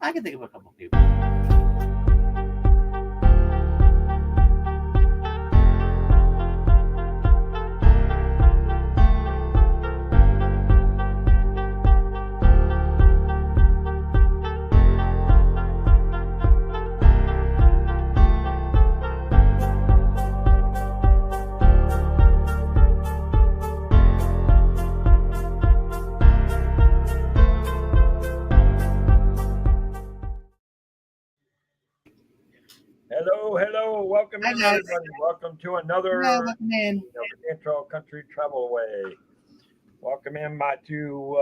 I can think of a couple people. Hello. Welcome Hi, in, guys. everybody. Welcome to another Welcome in. Cantrell Country Travelway. Welcome in my two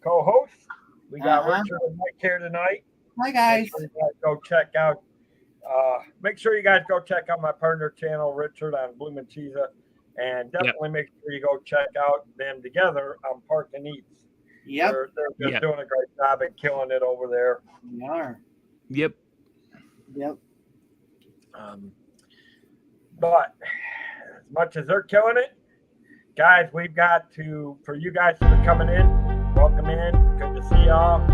co-hosts. We got Richard and Mike here tonight. Hi, guys. Make sure you guys go check out my partner channel, Richard on Bloomin' Cheesa, and definitely make sure you go check out them together on Park and Eats. Yep. They're just doing a great job and killing it over there. We are. Yep. But as much as they're killing it, guys, we've got to, for you guys that are coming in, welcome in. Good to see y'all.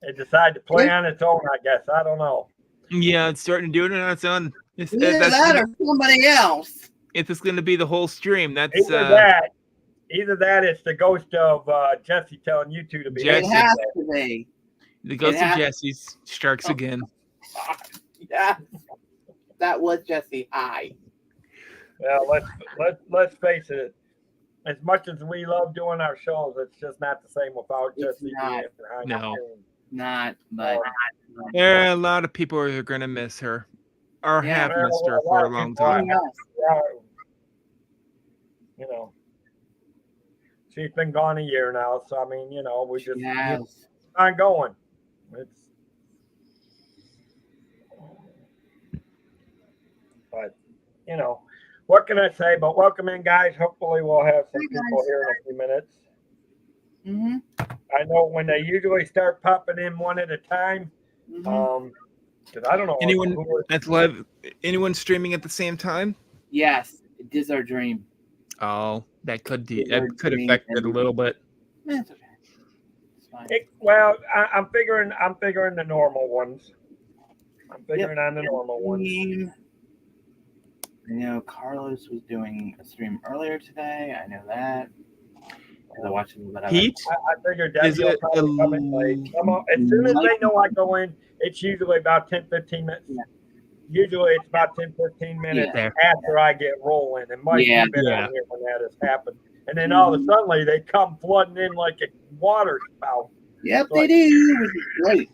It decided to play on its own, I guess. I don't know. Yeah, it's starting to do it on its own. Either that or somebody else. If it's going to be the whole stream, that's Either that, it's the ghost of Jesse telling you two to be. It has to be. The ghost of Jesse strikes again. Yeah, that was Jesse. Hi. Well, let's face it. As much as we love doing our shows, it's just not the same without Jesse. Not, but there are a lot of people who are going to miss her, or have missed her for a long time. You know, she's been gone a year now, so I mean, we just it's ongoing. But what can I say? But welcome in, guys. Hopefully, we'll have some people here in a few minutes. Mm-hmm. I know when they usually start popping in one at a time. Because I don't know. Anyone that's live? Anyone streaming at the same time? Yes, it is our dream. Oh, that could affect it a little bit. That's okay. It's fine. I'm figuring the normal ones. I'm figuring on the normal ones. I know Carlos was doing a stream earlier today. I know that. I watched a little bit of Heat? I figured that will probably come in late. As soon as they know I go in, it's usually about 10-15 minutes. Yeah. Usually it's about 10-15 minutes after I get rolling. And Mike, you've been out here when that has happened. And then all of a sudden they come flooding in like a water spout. Yep, they do, which is great.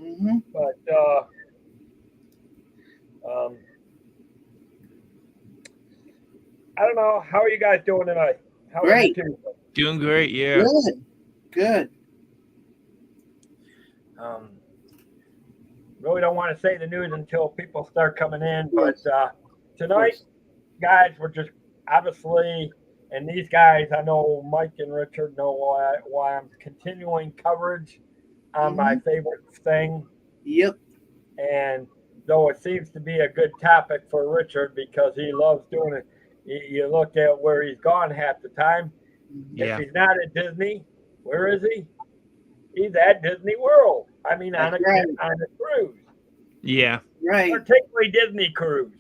Mm-hmm. But I don't know. How are you guys doing tonight? Great. Doing great, yeah. Good. Really don't want to say the news until people start coming in, but tonight, guys, we're just obviously, and these guys, I know Mike and Richard know why I'm continuing coverage on my favorite thing. Yep. And though it seems to be a good topic for Richard because he loves doing it. You look at where he's gone half the time. Yeah. If he's not at Disney, where is he? He's at Disney World. I mean, on a cruise. Yeah. Right. Particularly Disney cruise.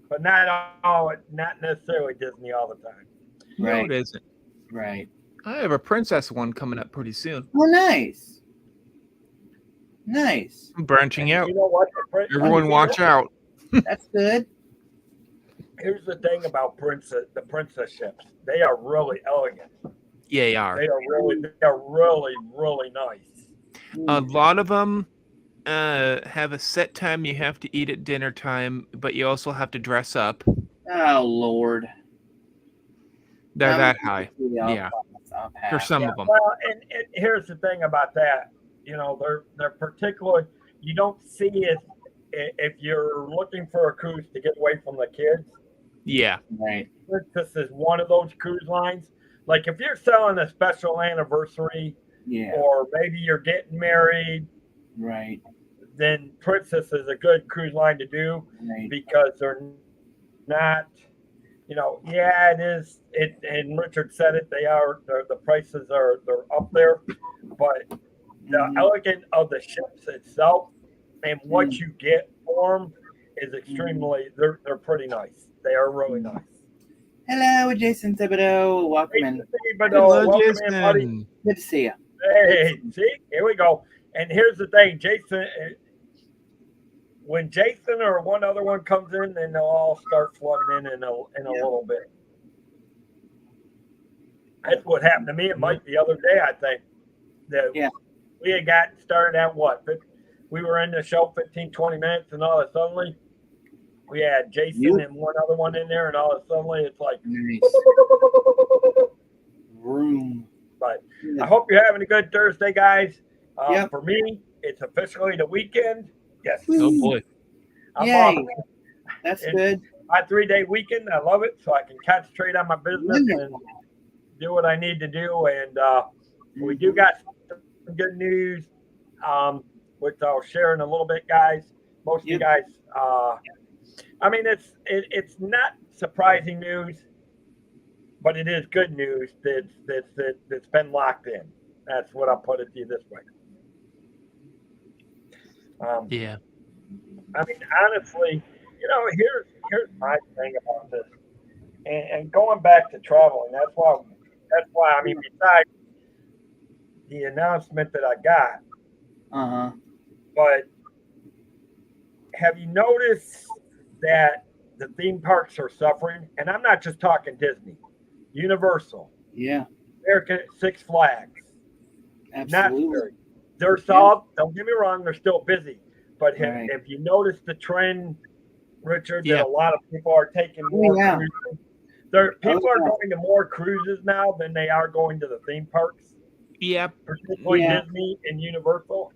But not necessarily Disney all the time. Right. No, it isn't. Right. I have a princess one coming up pretty soon. Oh, nice. I'm branching out. You know what? Everyone watch out. That's good. Here's the thing about the princess ships. They are really elegant. Yeah, they are. They are really, really nice. A lot of them have a set time you have to eat at dinner time, but you also have to dress up. Oh, Lord. They're that high. Yeah. For some of them. Well, and here's the thing about that. They're particular. You don't see it if you're looking for a cruise to get away from the kids. Yeah. Right. Princess is one of those cruise lines. Like if you're selling a special anniversary, Yeah. or maybe you're getting married, Right. then Princess is a good cruise line to do Right. because they're not, yeah, it is. And Richard said it. The prices they're up there, but the Mm-hmm. elegance of the ships itself and what Mm-hmm. you get for them is Mm-hmm. extremely. They're pretty nice. They are really nice. Hello, Jason Thibodeau. Welcome Hey, in. but Hello, welcome in, buddy. Jason. Good to see you. Hey, see, here we go. And here's the thing, Jason. When Jason or one other one comes in, then they'll all start flooding in a Yeah. little bit. That's what happened to me and Mike the other day. I think that Yeah. we had got started at what? We were in the show 15, 20 minutes, and all of a sudden we had Jason You and one other one in there, and all of a sudden it's like. nice room. But Yeah. I hope you're having a good Thursday, guys. Yep. For me, it's officially the weekend. Yes. Oh boy. I'm Yay. off. That's And good. my 3-day weekend. I love it, so I can concentrate on my business and Wonderful. do what I need to do. And we do got some good news, which I'll share in a little bit, guys. Most of you guys, I mean, it's not surprising news, but it is good news that's been locked in. That's what I'll put it to you this way. Yeah. I mean, honestly, here's my thing about this, and going back to traveling. That's why. I mean, besides the announcement that I got, Uh-huh. but have you noticed that the theme parks are suffering? And I'm not just talking Disney, Universal, Yeah. American Six Flags. Absolutely. They're solved. Don't get me wrong; they're still busy. But Right. if you notice the trend, Richard, Yeah. that a lot of people are taking more Yeah. cruises. People are going to more cruises now than they are going to the theme parks, Yep. particularly Yeah. Disney and Universal.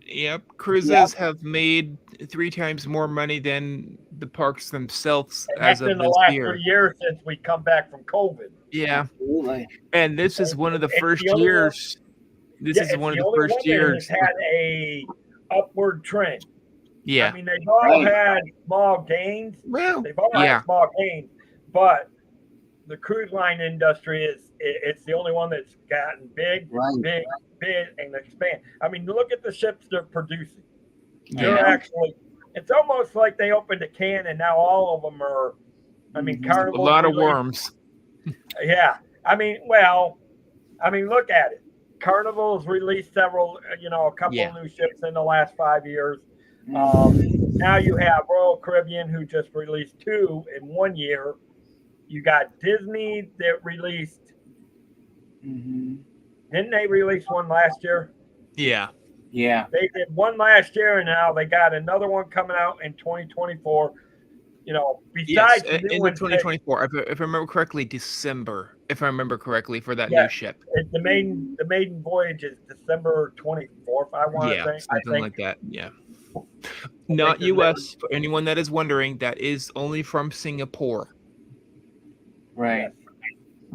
Yep. Cruises have made 3 times more money than the parks themselves And as that's of in the this last year. 3 years since we come back from COVID. Yeah. Absolutely. And this is one of the It's first the only one- years. This Yeah, is it's one of the the only first one that years. has had a upward trend. I Yeah. mean, they've all Right. had small gains. Well, They've all yeah. had small gains, but the cruise line industry it's the only one that's gotten big, Right. big, big, and expand. I mean, look at the ships they're producing. They're Yeah. actually. It's almost like they opened a can and now all of them are. I mean, Mhm. A Carnival. lot of worms. Yeah. I mean, look at it. Carnival's released several, a couple Yeah. of new ships in the last 5 years. Mhm. Now you have Royal Caribbean, who just released 2 in 1 year. You got Disney that released. Mhm. Didn't they release one last year? Yeah. Yeah. They did one last year, and now they got another one coming out in 2024. Yes. Besides the new Into ones, 2024. If I remember correctly, December. If I remember correctly, for that yeah, new ship. the maiden voyage is December 24th. I want to Yeah. think. Something like that. Yeah. I Not think the US. For anyone that is wondering, that is only from Singapore. Right.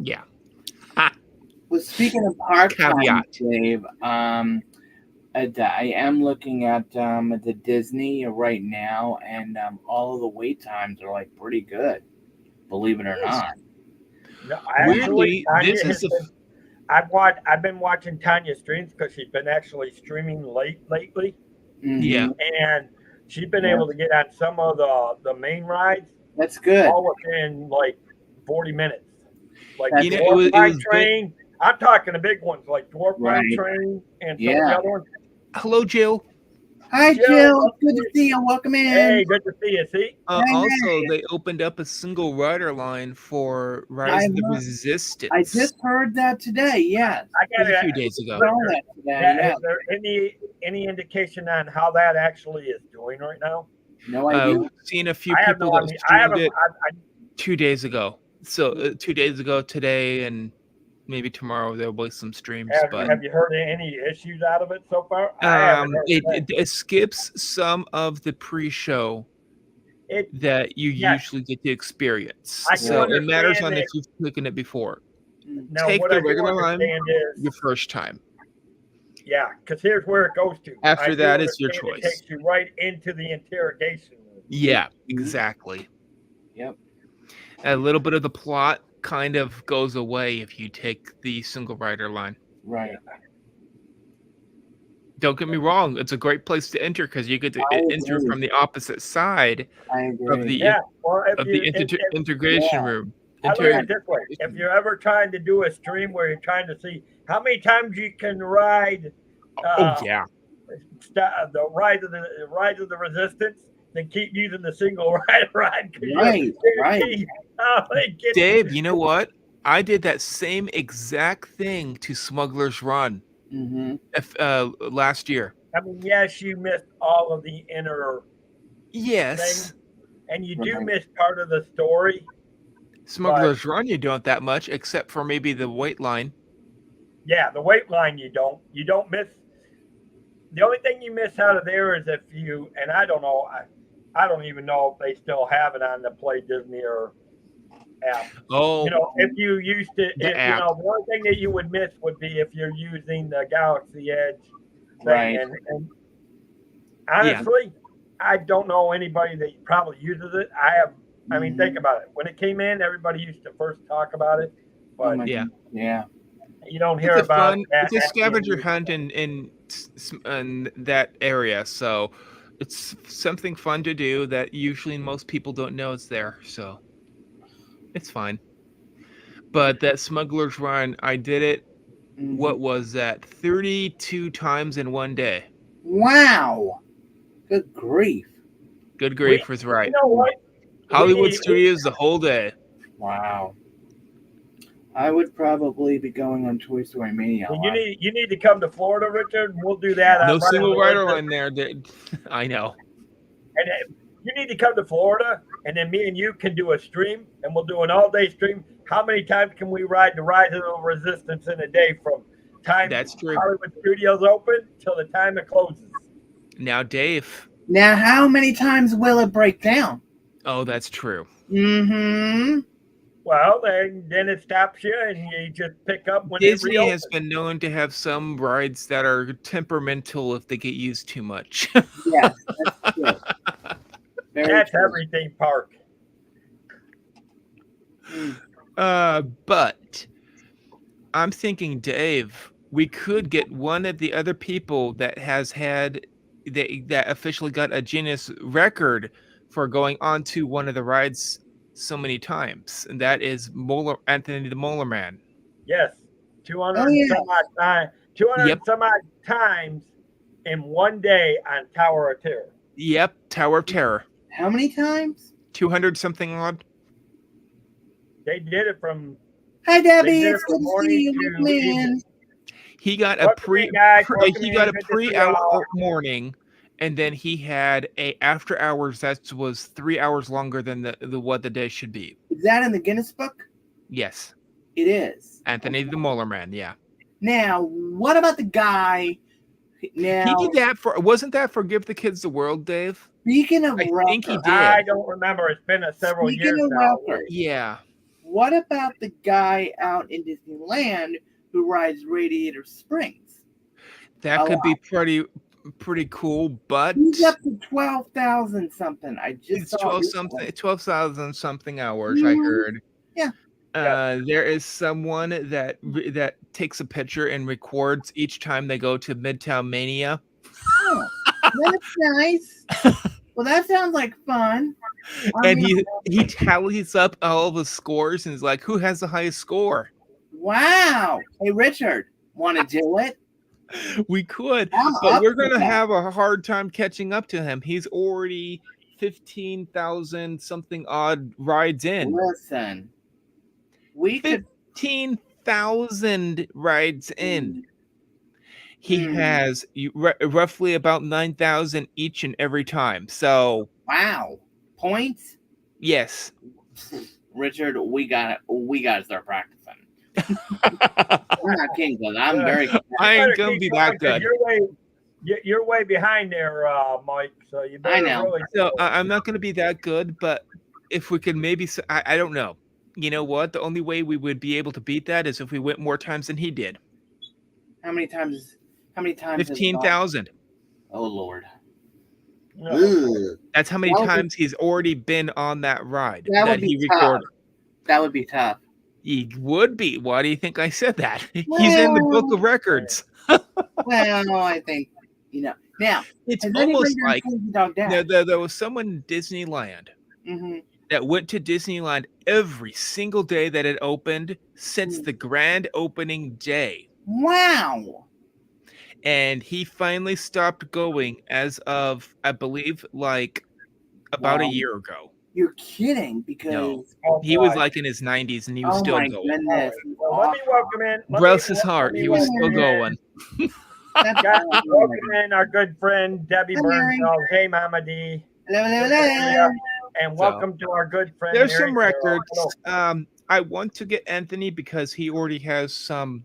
Yeah. Well, speaking of park time, Caveat. Dave, I am looking at the Disney right now, and all of the wait times are like pretty good, believe it or not. No, Weirdly, Tanya this is I've been watching Tanya streams because she's been actually streaming lately, yeah. and she's been Yeah. able to get on some of the main rides That's good. all within like 40 minutes. Like That's- You know, Dwarf it Mine was Train. I'm talking the big ones like Dwarf Mine Right. Train and some of Yeah. the other ones. Hello, Jill. Hi, Jill, Jill. Good to see you. Welcome in. Hey, good to see you. See? Also, they opened up a single rider line for Rise of the Resistance. I just heard that today. Yes. I got a few days ago. Saw that today. Yeah. Is there any indication on how that actually is doing right now? No idea. We've seen a few I have people no that idea. I streamed haven't. it I 2 days ago. So 2 days ago today, and maybe tomorrow there'll be some streams. But have you heard any issues out of it so far? I haven't heard that. it skips some of the pre-show. that you usually get to experience. So it matters on if you've taken it before. Now, Take what the I do regular line understand is your first time. Yeah, because here's where it goes to. After that, it's your choice. It takes you right into the interrogation room. Yeah, exactly. Yep. A little bit of the plot kind of goes away if you take the single rider line. Right. Don't get me wrong; it's a great place to enter because you get to enter from the opposite side of the integration room. I look at it this way: if you're ever trying to do a stream where you're trying to see how many times you can ride, the rise of the resistance, then keep using the single ride. Right. Dave, you know what? I did that same exact thing to Smuggler's Run last year. I mean, yes, you missed all of the inner things, and you do miss part of the story. Smuggler's Run, you don't that much, except for maybe the wait line. Yeah, the wait line you don't. You don't miss. The only thing you miss out of there is if you, and I don't know, I don't even know if they still have it on the Play Disney or app. Oh, if you used to, the only thing that you would miss would be if you're using the Galaxy Edge thing. Right. And honestly, I don't know anybody that probably uses it. I mean, think about it. When it came in, everybody used to first talk about it, but yeah, you don't hear about it. It's a scavenger hunt in that area, so it's something fun to do that usually most people don't know it's there. So it's fine. But that Smuggler's Run, I did it. What was that? 32 times in one day. Wow! Good grief! Good grief was right. You know what? Hollywood Studios the whole day. Wow. I would probably be going on Toy Story Mania. Well, you need to come to Florida, Richard, and we'll do that. No single rider line there. I know. And you need to come to Florida, and then me and you can do a stream, and we'll do an all-day stream. How many times can we ride the Rise of the Resistance in a day from time Hollywood Studios open till the time it closes? Now, Dave. Now, how many times will it break down? Oh, that's true. Mm-hmm. Well, then it stops you, and you just pick up when Disney has been known to have some rides that are temperamental if they get used too much. Yes, that's true. That's everything park. But I'm thinking, Dave, we could get one of the other people that has had that officially got a Guinness record for going on to one of the rides so many times, and that is Anthony the Molar Man. Yes, 200 some odd times in one day on Tower of Terror. Yep, Tower of Terror. How many times? 200 something odd. They did it from. Hi, Debbie. It's good to see you, man. He got a pre-hour morning, and then he had a after hours that was 3 hours longer than the what the day should be. Is that in the Guinness book? Yes, it is. Anthony the Molar Man. Yeah. Now, what about the guy? Now he did that wasn't that for Give the Kids the World, Dave? Speaking of, I think he did. I don't remember. It's been several years now. Yeah. What about the guy out in Disneyland who rides Radiator Springs? That could be pretty cool, but he's up to 12,000 something. It's 12,000 something hours. I heard. Yeah. There is someone that takes a picture and records each time they go to Midtown Mania. Oh, that's nice. Well, that sounds like fun. And he tallies up all the scores and is like, "Who has the highest score?" Wow. Hey, Richard, want to do it? We could, but we're going to have a hard time catching up to him. He's already 15,000 something odd rides in. Listen, 15,000 rides in. He has roughly about 9,000 each and every time. So wow, points. Yes, Richard, we got to start practicing. I'm not king, but I'm very. I ain't gonna be that good. You're way behind there, Mike. So you better I know. really. So I'm not going to be that good, but if we could maybe, I don't know. You know what? The only way we would be able to beat that is if we went more times than he did. How many times? How many times? 15,000. Oh Lord. No. That's how many times he's already been on that ride that he recorded. That would be tough. He would be. Why do you think I said that? He's in the book of records. Well, I think now it's almost like there was someone in Disneyland that went to Disneyland every single day that it opened since the grand opening day. Wow. And he finally stopped going as of, I believe, like about a year ago. You're kidding, because he was like in his 90s and he was still going. Goodness. Well, let me welcome in. Bless his heart, he was still going. Welcome in our good friend Debbie Burnsell. Hey, Mama D. Hello. And welcome to our good friend. There's some records. I want to get Anthony because he already has some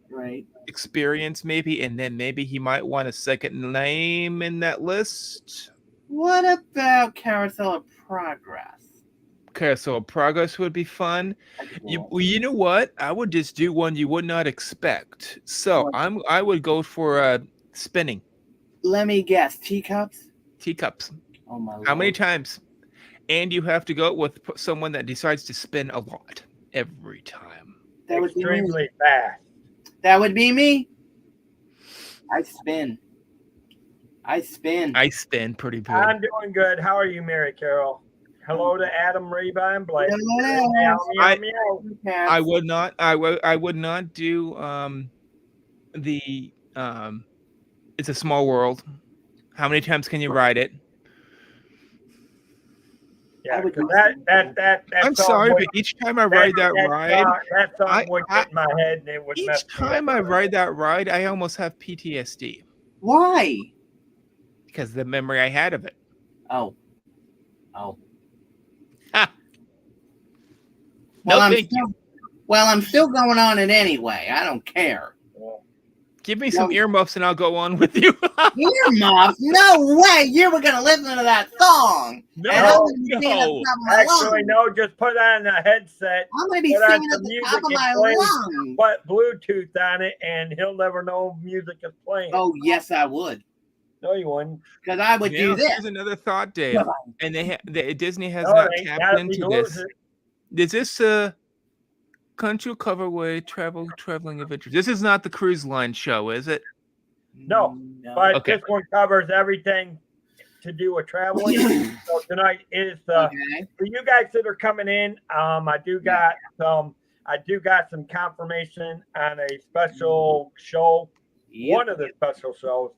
experience, maybe, and then maybe he might want a second name in that list. What about Carousel of Progress? Carousel of Progress would be fun. You know what? I would just do one you would not expect. So I would go for spinning. Let me guess. Teacups? Teacups. Oh my Lord. How many times? And you have to go with someone that decides to spin a lot every time. That would be extremely fast. That would be me. I spin pretty good. Uh, I'm doing good. How are you, Mary Carol? Hello to Adam, Reba, and Blake. I would not. I would not do the It's a Small World. How many times can you ride it? Yeah, that I'm sorry, but each time I ride that ride, that song would get in my head, and it would. Each time I ride that ride, I almost have PTSD. Why? Because of the memory I had of it. Oh. Well, thank you. Well, I'm still going on it anyway. I don't care. Give me some earmuffs and I'll go on with you. Earmuffs? No way! You were going to listen to that song. No. Actually, no. Just put on a headset. I'm going to be singing at the top of my lungs. Put Bluetooth on it, and he'll never know music is playing. Oh, yes, I would. No, you wouldn't. Because I would do this. Here's another thought, Dave. And Disney has not tapped into this. Is this a Cantrell Coverway traveling adventures? This is not the cruise line show, is it? No. But this one covers everything to do with traveling. So tonight is for you guys that are coming in. I do got some confirmation on a special show. One of the special shows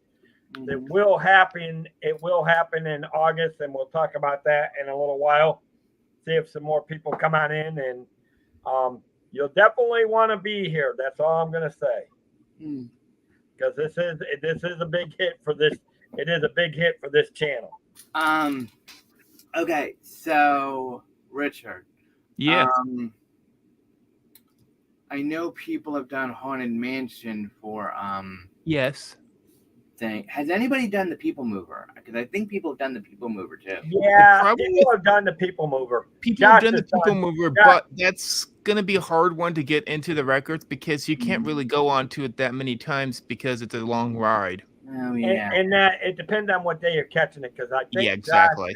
that will happen. It will happen in August, and we'll talk about that in a little while. See if some more people come on in, and you'll definitely want to be here. That's all I'm going to say. Because this is a big hit for this. It is a big hit for this channel. Okay, so Richard. Yes. I know people have done Haunted Mansion for Yes. Thing. Has anybody done the People Mover? Because I think people have done the People Mover too. Yeah, people have done the People Mover. People have done the People Mover, but that's going to be a hard one to get into the records because you can't really go on to it that many times because it's a long ride. Oh, yeah. And that it depends on what day you're catching it, because I think exactly.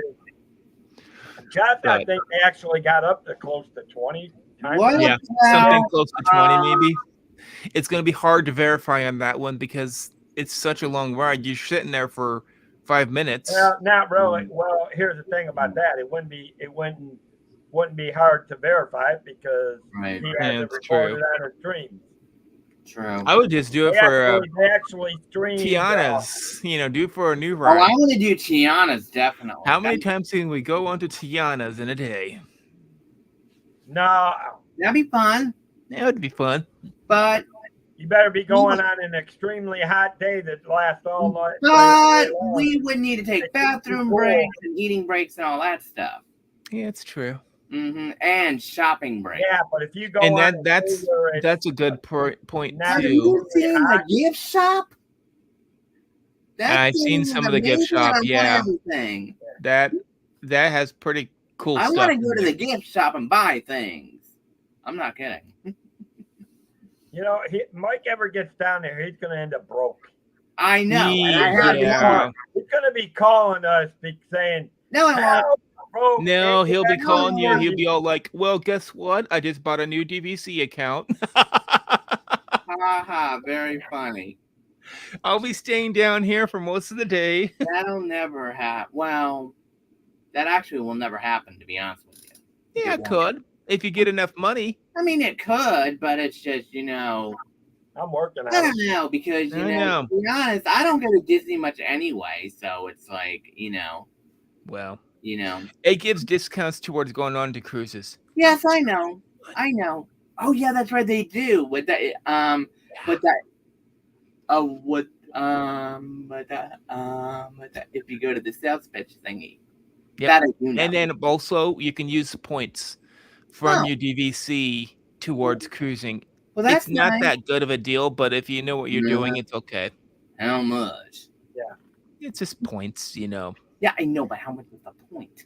I think they actually got up to close to 20 times. Yeah, something close to 20 maybe. It's going to be hard to verify on that one because it's such a long ride. You're sitting there for 5 minutes. Well, not really. Well, here's the thing about that. It wouldn't be hard to verify it because he has it recorded on his streams. True. I would just do it for they actually stream Tiana's. Do for a new ride. Oh, I want to do Tiana's definitely. How many times can we go on to Tiana's in a day? No, that'd be fun. That would be fun. But you better be going on an extremely hot day that lasts all night. But we would need to take bathroom breaks and eating breaks and all that stuff. Yeah, it's true. And shopping breaks. Yeah, but if you go and that's a good point too. Have you seen the gift shop? That I've seen thing is some of the gift amazing. shop. I want Yeah, everything. that has pretty cool I stuff. want to go to the gift shop and buy things. I'm not kidding. You know, Mike ever gets down there, he's going to end up broke. I know. He's going to be calling us, saying, "No, I won't." Broke. No, he'll be calling you. He'll be all like, "Well, guess what? I just bought a new DVC account." Haha, very funny. I'll be staying down here for most of the day. That'll never happen. Well, that actually will never happen, to be honest with you. Yeah, it could. If you get enough money. I mean, it could, but it's just, I'm working on it. I don't know, because, to be honest, I don't go to Disney much anyway, so it's like, Well, it gives discounts towards going on to cruises. Yes, I know. Oh, yeah, that's right, they do. With that, if you go to the sales pitch thingy. Yep. That I do know. And then also you can use points from your DVC towards cruising. Well, that's it's not that good of a deal, but if you know what you're doing, it's okay. How much? Yeah. It's just points, Yeah, I know, but how much is the point?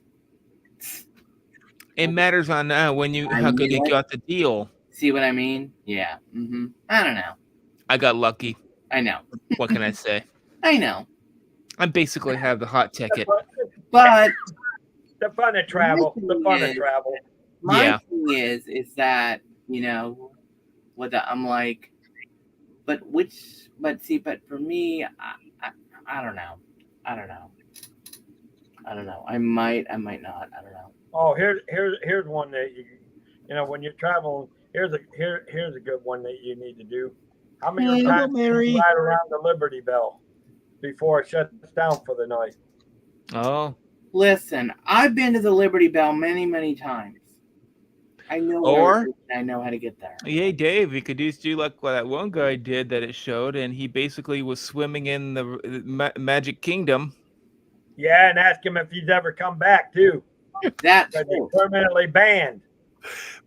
It matters on how good you got the deal. See what I mean? Yeah. Mm-hmm. I don't know. I got lucky. I know. What can I say? I know. I basically have the hot ticket. But the fun of travel. My thing is that, I'm like, but for me, I don't know. I don't know. I might not. I don't know. Oh, here's one that when you're traveling, here's a good one that you need to do. How many times do you ride around the Liberty Bell before it shuts down for the night? Oh. Listen, I've been to the Liberty Bell many, many times. I know I know how to get there. Hey, Dave, you could just do like what that one guy did that it showed, and he basically was swimming in the Magic Kingdom. Yeah, and ask him if he's ever come back, too. That's permanently banned.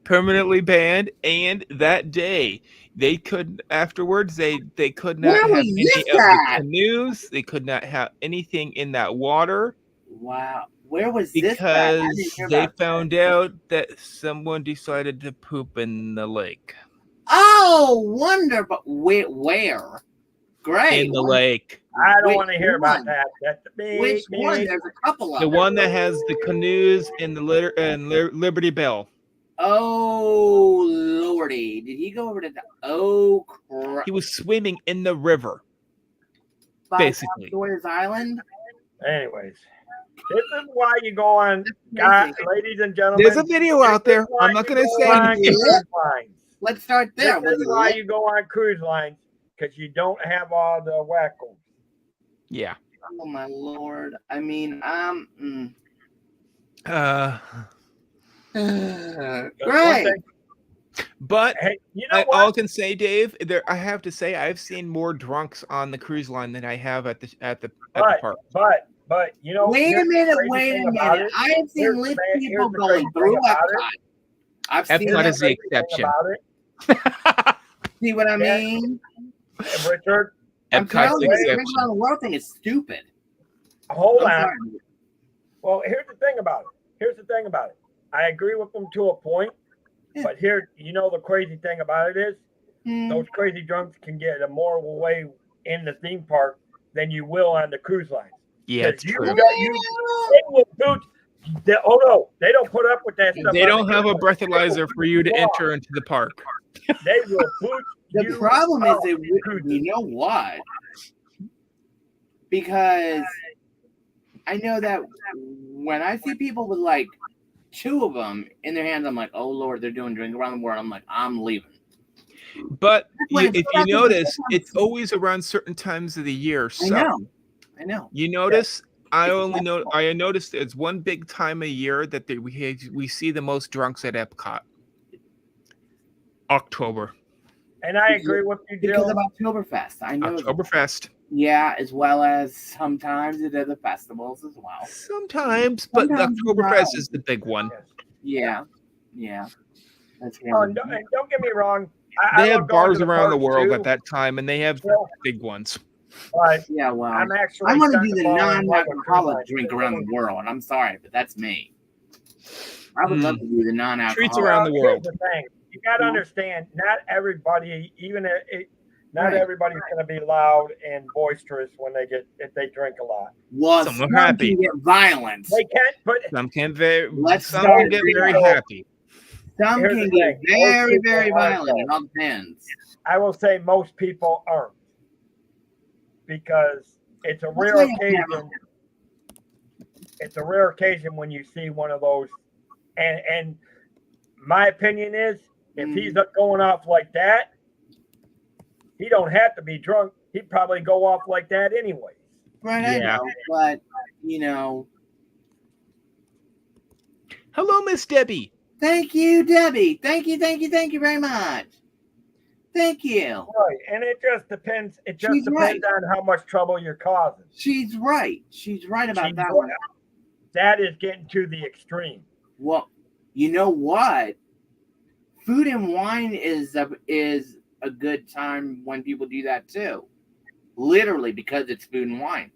Permanently banned, and that day they could afterwards they could not have any of the canoes. They could not have anything in that water. Wow, where was this? Because they found out that someone decided to poop in the lake. Oh, wonder, but where? Great. In the lake. I don't want to hear about that. That's Which one? There's a couple of them. The one that has the canoes and the Liberty Bell. Oh, Lordy. Did he go over to oh, crap. He was swimming in the river. Basically. Sawyer's Island? Anyways. This is why you go on, ladies and gentlemen. There's a video out there. I'm not going to say anything. Let's start there. This is why you go on cruise lines, because you don't have all the wackos. Yeah. Oh, my Lord. I mean, great. But hey, you know all I can say, Dave, I have to say I've seen more drunks on the cruise line than I have at the park. But wait a minute. I have seen lit people going through Epcot. Epcot is the exception. See what I mean? Richard, Epcot's the exception. The Around the World thing is stupid. Hold on. Well, here's the thing about it. I agree with them to a point, but here, the crazy thing about it is, those crazy drunks can get a more way in the theme park than you will on the cruise line. Yeah, it's true. They don't put up with that stuff. They don't have a breathalyzer for you to enter into the park. They will boot you. The problem is, you know what? Because I know that when I see people with like 2 of them in their hands, I'm like, oh Lord, they're doing Drink Around the World. I'm like, I'm leaving. But if you notice, it's always around certain times of the year. So I know. You notice? I noticed it's one big time a year that we see the most drunks at Epcot. October. And I agree with you, Jill. Because of Oktoberfest. I know. Oktoberfest. Yeah, as well as sometimes at other festivals as well. Sometimes, but the Oktoberfest is the big one. Yeah. That's and don't get me wrong. They have bars around the world at that time, and they have big ones. But Yeah, well, I'm actually I want to starting do the fall in love with cruise non-alcoholic lines. drink around the world. I'm sorry, but that's me. I would love to do the Treats non-alcoholic. around the world. Here's the thing: you got to understand, not everybody, not Right. everybody's going to be loud and boisterous when if they drink a lot. Well, Some some are happy. can get violent. They can't, but Some can Let's some start can get there. very happy. Some Here's can the get thing, most very, people very aren't, violent. It though. all depends. I will say most people aren't, because it's a rare Okay. occasion. It's a rare occasion when you see one of those, and my opinion is, if he's going off like that, he don't have to be drunk. He'd probably go off like that anyways. Right, I Yeah. know, but you know. Hello, Miss Debbie. Thank you, Debbie. Thank you very much. Thank you. Right, and it just depends. It just She's depends right. on how much trouble you're causing. She's right. She's right about She's that right. one. That is getting to the extreme. Well, you know what? Food and wine is a good time when people do that too. Literally, because it's food and wine.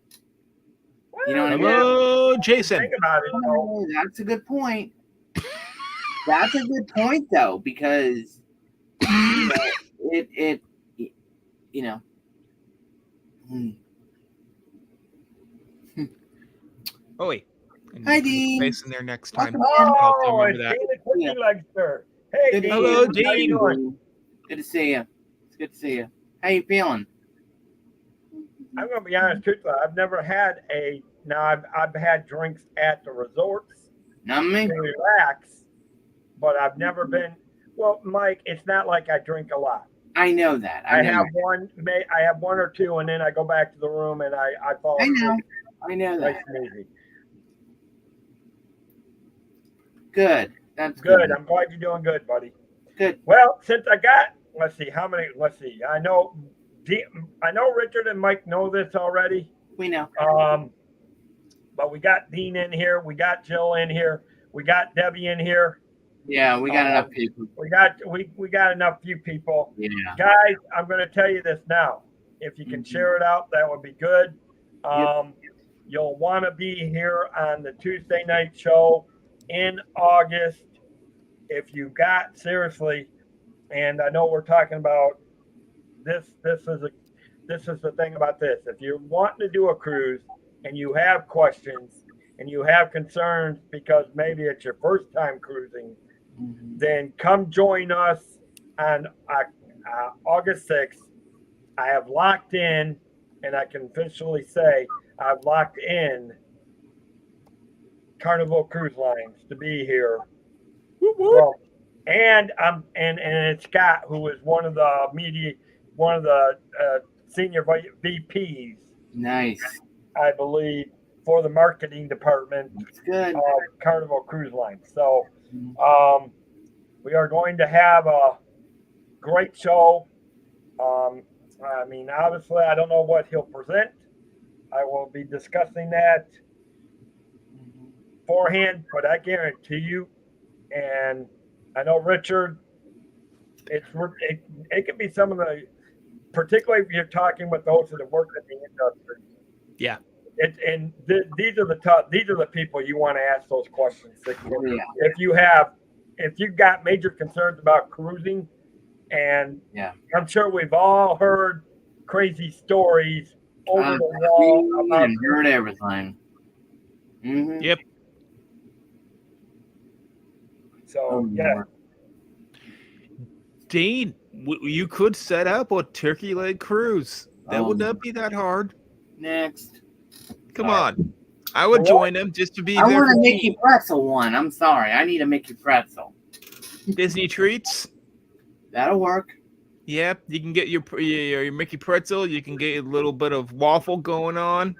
You know what I mean? Hello, Jason. Think about it. Oh, that's a good point. That's a good point, though, because you know, it you know. Oh wait. Hi, Dean. Face in there next time. Oh, I'll remember that. Dean the Cookie Legster. Hey, Dean. Hello, How you Dean. doing? Good to see you. It's good to see you. How you feeling? I'm going to be honest, truthfully, I've never had I've had drinks at the resorts Not me. to relax, but I've never been. Well, Mike, it's not like I drink a lot. I know that. I have one or two, and then I go back to the room and I fall asleep. I know that. Nice and easy. Good. That's Good. I'm glad you're doing good, buddy. Good. Well, since I got, let's see, how many? Let's see. I know Richard and Mike know this already. We know. But we got Dean in here. We got Jill in here. We got Debbie in here. Yeah, we got enough people. We got enough few people. Yeah. Guys, I'm going to tell you this now. If you can share it out, that would be good. You'll want to be here on the Tuesday night show in August. If you got seriously, and I know we're talking about this is the thing about this. If you're wanting to do a cruise and you have questions and you have concerns because maybe it's your first time cruising, then come join us on August 6th. I have locked in, and I can officially say I've locked in Carnival Cruise Lines to be here. So, and it's Scott, who is one of the senior VPs. Nice. I believe, for the marketing department of Carnival Cruise Line. So we are going to have a great show. I mean, obviously, I don't know what he'll present. I will be discussing that beforehand, but I guarantee you, and I know Richard, it could be some of the, particularly if you're talking with those that have worked in the industry. Yeah. These are the people you want to ask those questions. If you've got major concerns about cruising, and I'm sure we've all heard crazy stories over the wall about and heard everything. Mm-hmm. Yep. So yeah. Dean, you could set up a turkey leg cruise. That would not be that hard. Next. Come on. I would join them just to be there. I want a Mickey Pretzel one. I'm sorry. I need a Mickey Pretzel. Disney treats. That'll work. Yep. You can get your Mickey Pretzel. You can get a little bit of waffle going on.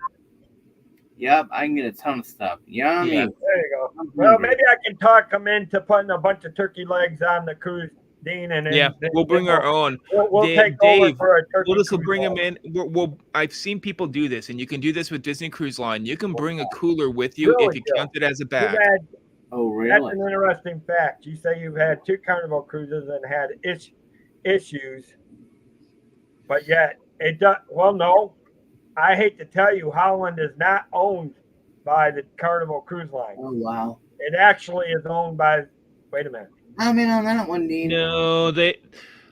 Yep. I can get a ton of stuff. Yummy. Yeah, there you go. Well, maybe I can talk them into putting a bunch of turkey legs on the cruise, Dean, and then we'll bring our own. We'll take over for a turkey. We'll just bring them in. I've seen people do this, and you can do this with Disney Cruise Line. You can bring a cooler with you if you count it as a bag. Oh, really? That's an interesting fact. You say you've had 2 Carnival cruises and had issues, but yet it does. Well, no, I hate to tell you, Holland is not owned by the Carnival Cruise Line. Oh wow. It actually is owned by. Wait a minute. I'm in on that one, Dean. No,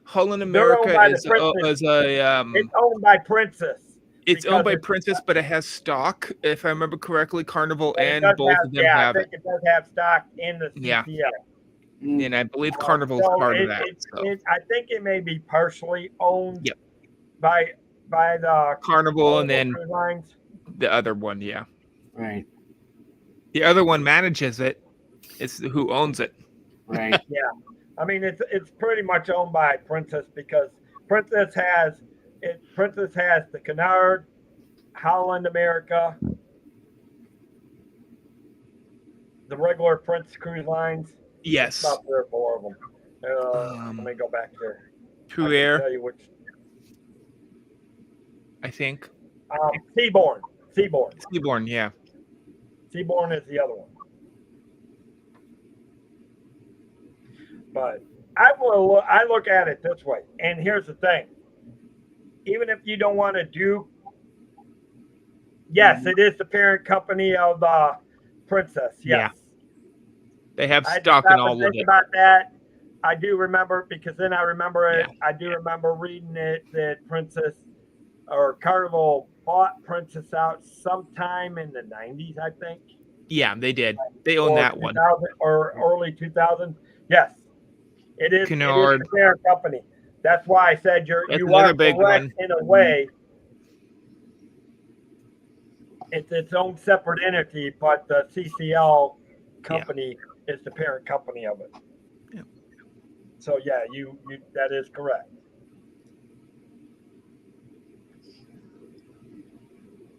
Holland They're owned America by the is Princess. a It's owned by Princess. It's owned by Princess, but it has stock, if I remember correctly. Carnival and both of them have I think it does have stock in the CCL. Yeah. And I believe Carnival's part of that. I think it may be partially owned Yep. by the Carnival and then Cruise Lines. The other one, yeah. Right. The other one manages it. It's who owns it. Right. Yeah. I mean, it's pretty much owned by Princess because Princess has the Canard, Holland America, the regular Prince Cruise Lines. Yes. About 3 or 4 of them. Let me go back there. True Air. Tell you which. I think. Seabourn, yeah. Seabourn is the other one. But I look at it this way, and here's the thing. Even if you don't want to do, yes, it is the parent company of Princess. Yes. Yeah. They have stock in all of it. About that, I do remember because then I remember it. Yeah. I do remember reading it that Princess or Carnival bought Princess out sometime in the 90s, I think. Yeah, they did. They own that one. Or early 2000. Yes. It is Canard. the parent company. That's why I said you are big correct in a way. It's its own separate entity, but the CCL company is the parent company of it. Yeah. So yeah, you that is correct.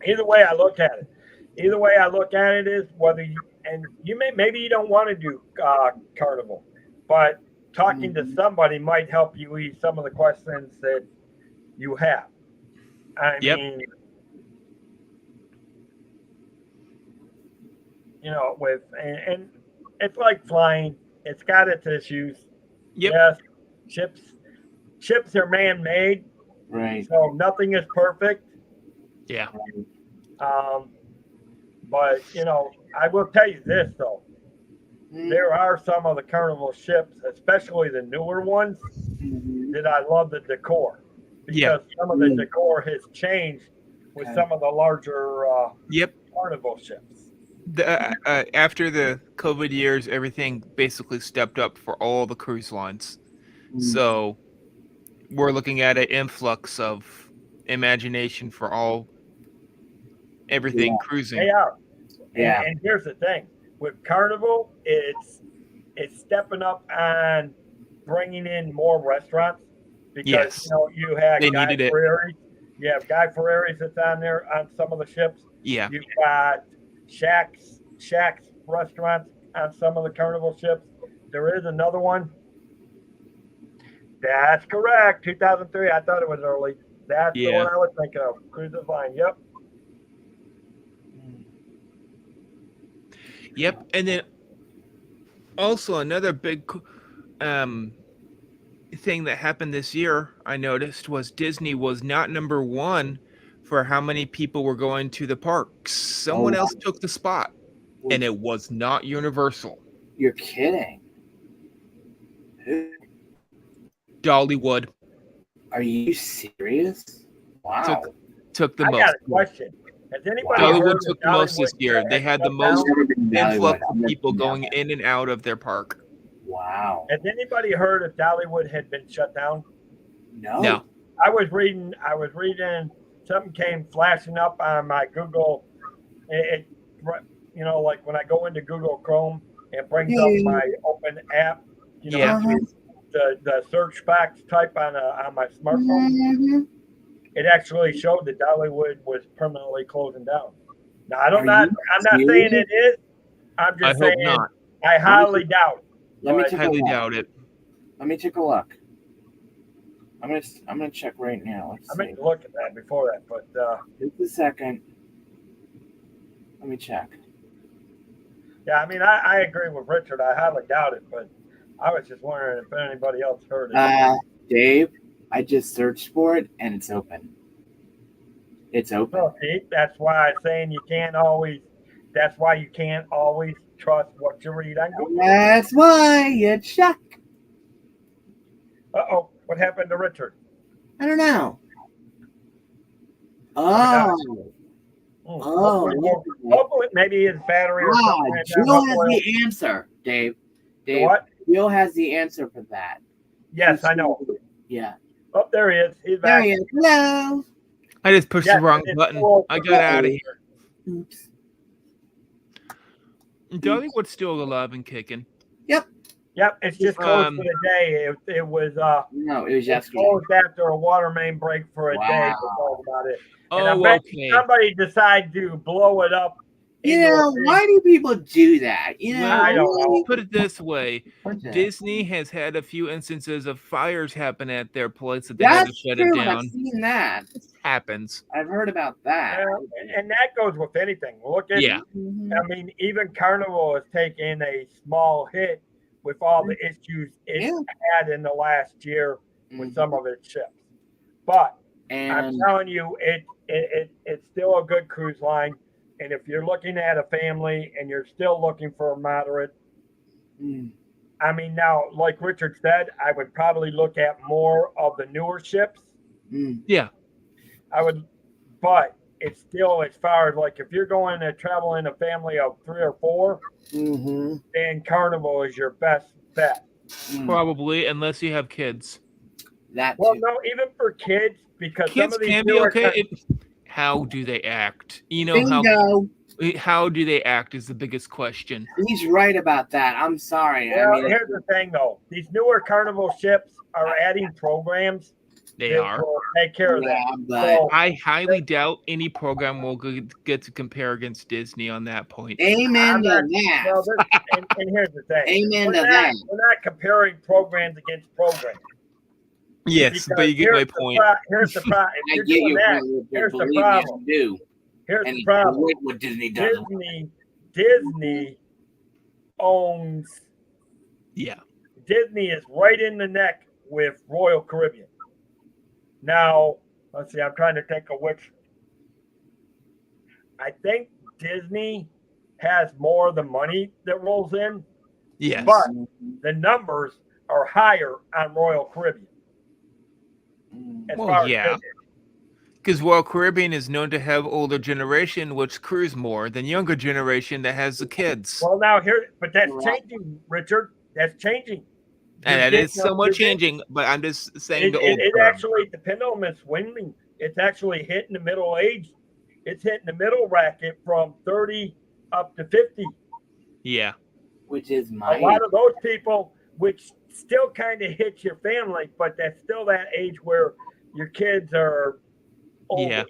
Either way I look at it is whether you maybe you don't want to do Carnival, but talking to somebody might help you ease some of the questions that you have. I mean, you know, and it's like flying. It's got its issues. Yep. Yes, ships are man-made. Right. So nothing is perfect. Yeah. But you know, I will tell you this though. There are some of the Carnival ships, especially the newer ones, that I love the decor. Because some of the decor has changed with some of the larger Carnival ships. After the COVID years, everything basically stepped up for all the cruise lines. So we're looking at an influx of imagination for everything cruising. They are. Yeah. And here's the thing. With Carnival, it's stepping up on bringing in more restaurants because you know you have Guy Fieri's. You have Guy Fieri's that's on there on some of the ships. Yeah. You've got Shaq's restaurants on some of the Carnival ships. There is another one. That's correct. 2003. I thought it was early. That's the one I was thinking of. Cruises Line. Yep. Yep, and then also another big thing that happened this year I noticed was Disney was not number 1 for how many people were going to the parks. Someone else took the spot, and it was not Universal. You're kidding. Who? Dollywood. Are you serious? Wow. Took the most. I got a question. Has anybody Dollywood took the most this year. They had the most influx of people going in and out of their park. Wow. Has anybody heard if Dollywood had been shut down? No. I was reading something came flashing up on my Google. It you know, like when I go into Google Chrome and brings up my open app, you know, the search box type on my smartphone. It actually showed that Dollywood was permanently closing down. Now I'm not saying it is. I'm just saying not. I highly doubt. Let me doubt it. Let me take a look. I'm gonna check right now. I meant to look at that before that, but just a second. Let me check. Yeah, I mean I agree with Richard. I highly doubt it, but I was just wondering if anybody else heard it. Dave, I just searched for it and it's open. It's open. Oh, see, that's why I'm saying you can't always. That's why you can't always trust what you read on Google. That's why you check. Uh-oh, what happened to Richard? I don't know. Oh. Hopefully, maybe his battery or something. Jill has the answer, Dave. What? Jill has the answer for that. Yes, I know. Yeah. Oh, there he is. He's There back. he is. Hello. I just pushed the wrong button. I got out of here. Oops. Dollywood's still alive and kicking. Yep, it's just closed for the day. It was no, it was yesterday. Closed after a water main break for a day. About it. And I bet somebody decided to blow it up. Why do people do that? I don't know. Put it this way: Disney has had a few instances of fires happen at their place that they had to shut it down. I've seen that. It happens. I've heard about that. And that goes with anything. Look at, I mean, even Carnival has taken a small hit with all the issues it had in the last year with some of its ships. But I'm telling you, it's still a good cruise line. And if you're looking at a family and you're still looking for a moderate, I mean, now, like Richard said, I would probably look at more of the newer ships. Yeah. I would, but it's still, as far as like if you're going to travel in a family of 3 or 4, then Carnival is your best bet. Probably, unless you have kids. No, even for kids, because kids some of these can be okay. How do they act? How do they act is the biggest question. He's right about that. I'm sorry. Well, I mean, here's the thing, though. These newer Carnival ships are adding programs. They are. Will take care of that. So, I highly doubt any program will get to compare against Disney on that point. Amen to that. And here's the thing. Amen to that. We're not comparing programs against programs. Yes, but you get my point. Here's the problem. I get your point. Here's the problem. Here's the problem. What Disney does. Disney owns. Yeah. Disney is right in the neck with Royal Caribbean. Now, let's see. I'm trying to think of which. I think Disney has more of the money that rolls in. Yes. But the numbers are higher on Royal Caribbean. Well, yeah. Because Royal Caribbean is known to have older generation, which cruise more than younger generation that has the kids. Well, now but that's changing, Richard. That's changing. And it is somewhat changing, but I'm just saying it actually, the pendulum is swinging. It's actually hitting the middle age. It's hitting the middle bracket from 30 up to 50. Yeah. Which is a lot of those people, which still kind of hits your family, but that's still that age where your kids are older. Yeah.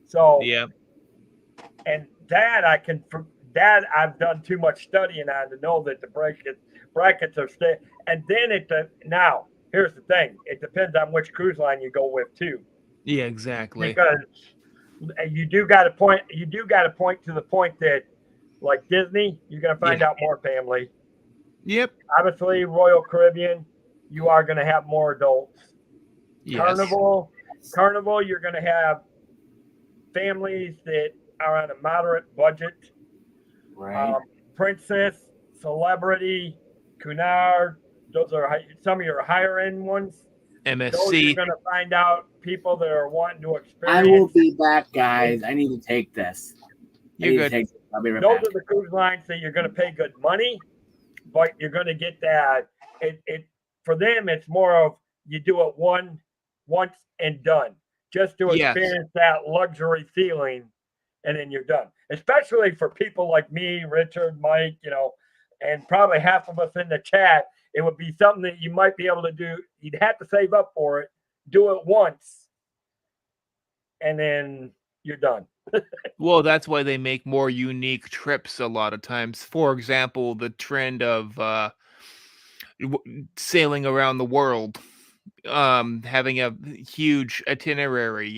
So yeah. And that I've done too much studying on to know that the brackets are stay. And then now here's the thing: it depends on which cruise line you go with too. Yeah, exactly. Because you do got to point to the point that, like Disney, you're going to find out more family. Yep. Obviously, Royal Caribbean, you are going to have more adults. Yes. Carnival, you're going to have families that are on a moderate budget. Right. Princess, Celebrity, Cunard, those are some of your higher end ones. MSC. Those you're going to find out people that are wanting to experience. I will be back, guys. I need to take this. You're good. I'll be right those back. are the cruise lines that you're going to pay good money, but you're going to get that. It for them, it's more of you do it once and done, just to experience that luxury feeling, and then you're done. Especially for people like me, Richard, Mike, and probably half of us in the chat, it would be something that you might be able to do. You'd have to save up for it, do it once, and then you're done. Well, that's why they make more unique trips a lot of times. For example, the trend of sailing around the world, having a huge itinerary,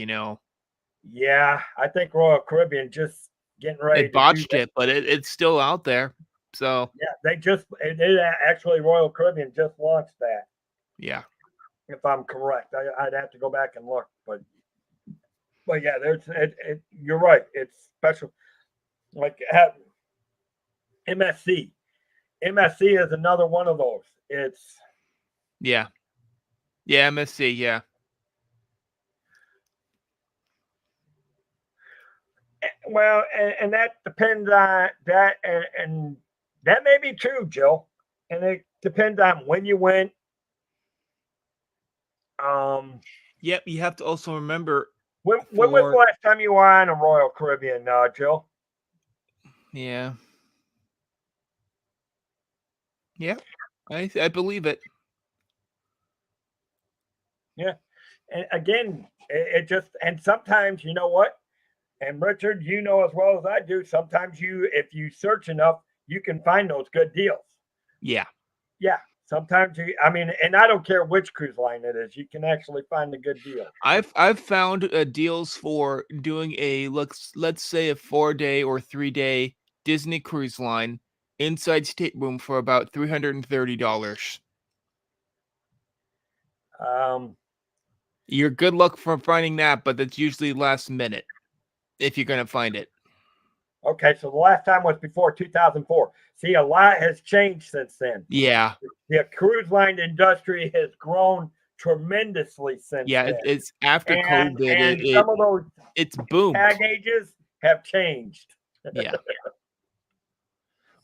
Yeah, I think Royal Caribbean just getting ready. They botched it, but it's still out there. So yeah, they actually Royal Caribbean just launched that. Yeah, if I'm correct, I'd have to go back and look, but But yeah, you're right. It's special. Like at MSC. MSC is another one of those. It's Yeah. Yeah, MSC, yeah. well, and that depends on that, and that may be true, Jill. And it depends on when you went. Yep, you have to also remember When was the last time you were on a Royal Caribbean, Jill? Yeah. Yeah, I believe it. Yeah, and again, it just and sometimes you know what, and Richard, you know as well as I do. Sometimes if you search enough, you can find those good deals. Yeah. Yeah. Sometimes I mean, and I don't care which cruise line it is, you can actually find a good deal. I've found deals for doing let's say a 4-day or 3-day Disney cruise line inside stateroom for about $330. You're good luck for finding that, but that's usually last minute if you're gonna find it. Okay, so the last time was before 2004. See, a lot has changed since then. Yeah. The cruise line industry has grown tremendously since then. It's after COVID. And some of those it's boomed. Tag ages have changed. Yeah.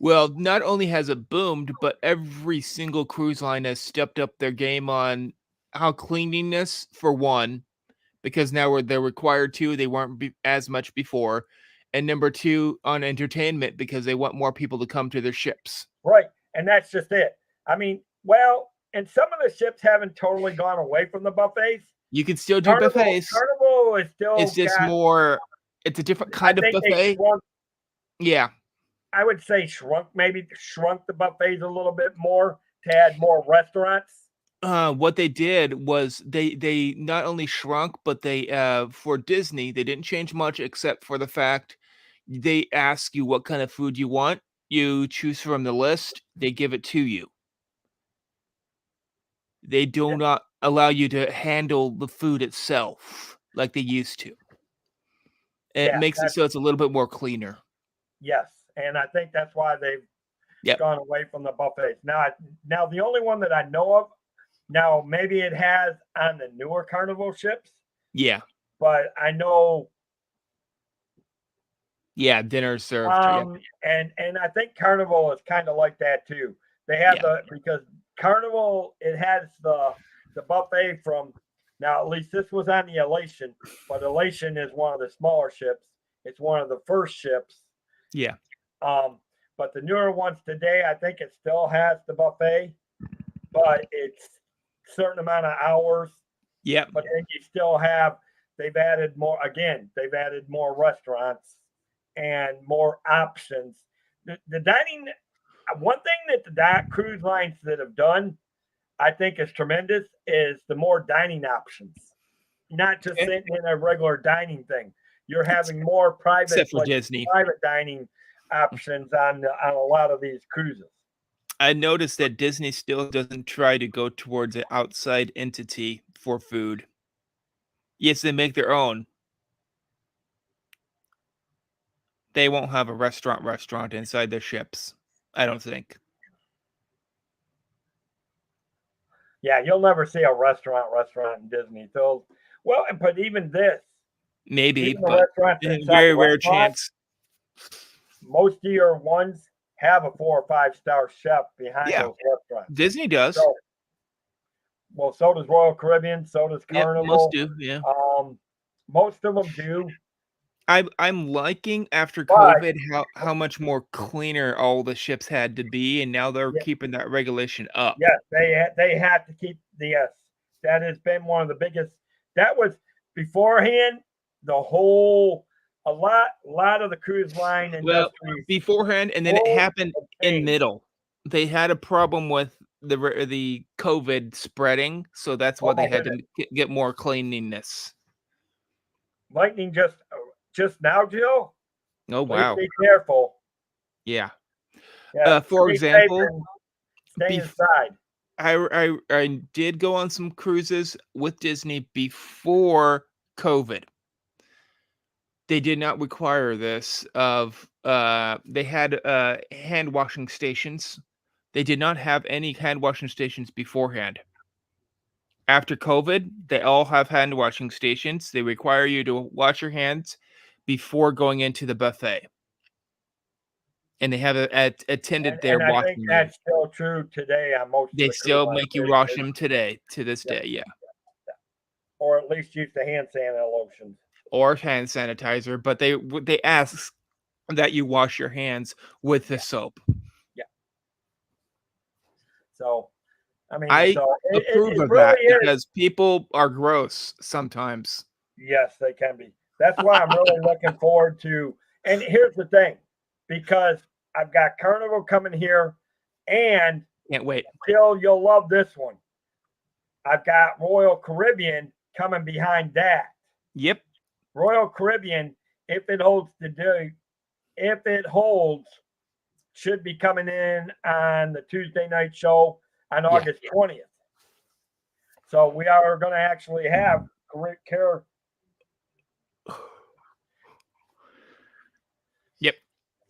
Well, not only has it boomed, but every single cruise line has stepped up their game on how cleanliness, for one, because now they're required to. They weren't as much before. And number two, on entertainment, because they want more people to come to their ships. Right. And that's just it. I mean, well, and some of the ships haven't totally gone away from the buffets. You can still do buffets. Carnival is still. It's just more. It's a different kind of buffet. Yeah. I would say shrunk the buffets a little bit more to add more restaurants. What they did was they not only shrunk, but they for Disney they didn't change much except for the fact they ask you what kind of food you want. You choose from the list. They give it to you. They do not allow you to handle the food itself like they used to. It makes it so it's a little bit more cleaner. Yes, and I think that's why they've gone away from the buffets. Now the only one that I know of, now maybe it has on the newer Carnival ships. Yeah. But I know. Yeah, dinner served. And I think Carnival is kind of like that too. They have because Carnival, it has the buffet from, now at least this was on the Elation, but Elation is one of the smaller ships. It's one of the first ships. Yeah. But the newer ones today, I think it still has the buffet, but it's a certain amount of hours. Yeah. But then you still have, they've added more restaurants and more options. The dining, one thing that the cruise lines that have done, I think is tremendous, is the more dining options. Not just sitting in a regular dining thing. You're having more private, except for Disney, private dining options on a lot of these cruises. I noticed that Disney still doesn't try to go towards an outside entity for food. Yes, they make their own. They won't have a restaurant inside their ships, I don't think. Yeah, you'll never see a restaurant in Disney. So, well, but even this, maybe, but very rare chance. Most of your ones have a 4 or 5 star chef behind those restaurants. Disney does. So does Royal Caribbean. So does Carnival. Most do. Yeah. Most of them do. I'm liking after COVID how much more cleaner all the ships had to be, and now they're keeping that regulation up. Yes, they had to keep that has been one of the biggest. That was beforehand. A lot of the cruise line industry beforehand, and then it happened in middle. They had a problem with the COVID spreading, so that's why they had to get more cleanliness. Lightning just now, Jill. Oh wow! Please be careful. Yeah. For example, stay inside. I did go on some cruises with Disney before COVID. they did not require this. They had hand washing stations. They did not have any hand washing stations beforehand. After COVID, they all have hand washing stations. They require you to wash your hands before going into the buffet. And they have a attendant there and I think washing you. that's still true today on most They of the still cruise make you lines. wash them today, to this day, yeah. Or at least use the hand sanitizer lotions. Or hand sanitizer, but they ask that you wash your hands with the soap. Yeah. So, I mean, I so approve it of really that is. because people are gross sometimes. Yes, they can be. That's why I'm really looking forward to. And here's the thing, because I've got Carnival coming here, and Can't wait. Jill, you'll love this one. I've got Royal Caribbean coming behind that. Yep. Royal Caribbean, if it holds should be coming in on the Tuesday night show on August 20th. So we are going to actually have care. Yep.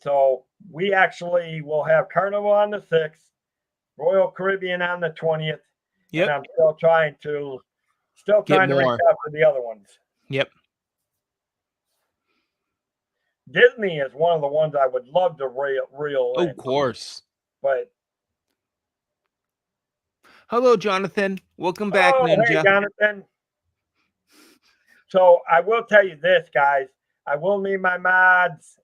So we actually will have Carnival on the 6th, Royal Caribbean on the 20th. Yep. And I'm still trying to reach out to the other ones. Yep. Disney is one of the ones I would love to reel in. Of course. But hello, Jonathan. Welcome back, Ninja. Hey, Jonathan. So I will tell you this, guys. I will need my mods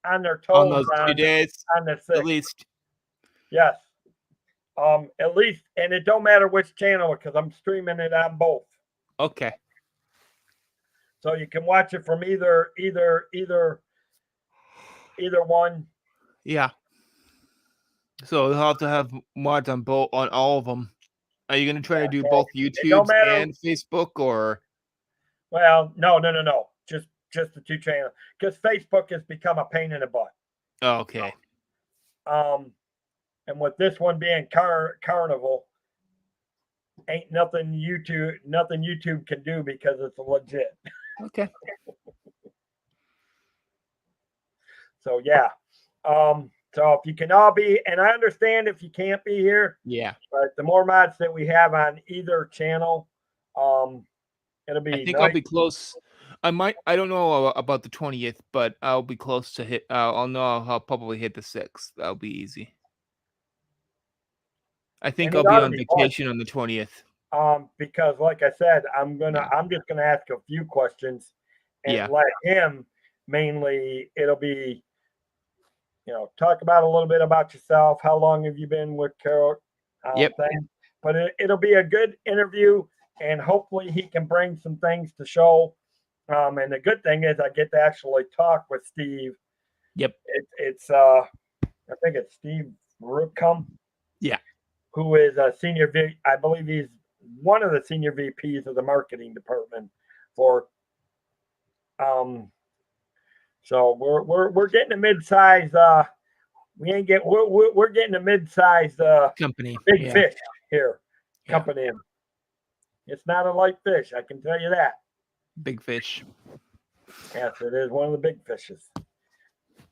on their toes on those 2 days, on the 6th. at least. Yes. At least, and it don't matter which channel because I'm streaming it on both. Okay. So you can watch it from either one. Yeah. So we'll have to have mods on all of them. Are you going to try to do both YouTube and Facebook, or? Well, no. Just the 2 channels, because Facebook has become a pain in the butt. Oh, okay. And with this one being Carnival, ain't nothing YouTube can do because it's legit. Okay. So yeah. So if you can all be, and I understand if you can't be here. Yeah. But the more mods that we have on either channel, it'll be. I think I'll be close. I don't know about the 20th, but I'll be close to hit. I'll know I'll probably hit the 6th. That'll be easy. I think I'll be on vacation on the 20th. Because like I said, I'm just gonna ask a few questions and let him mainly. It'll be, talk about a little bit about yourself. How long have you been with Carol? Yep. But it'll be a good interview, and hopefully he can bring some things to show. And the good thing is I get to actually talk with Steve. Yep. It's I think it's Steve Rookcomb. Yeah. Who is a senior I believe he's one of the senior VPs of the marketing department for. So we're getting a mid-size. We're getting a mid-sized company, big fish here. Company. It's not a light fish, I can tell you that. Big fish. Yes, it is one of the big fishes.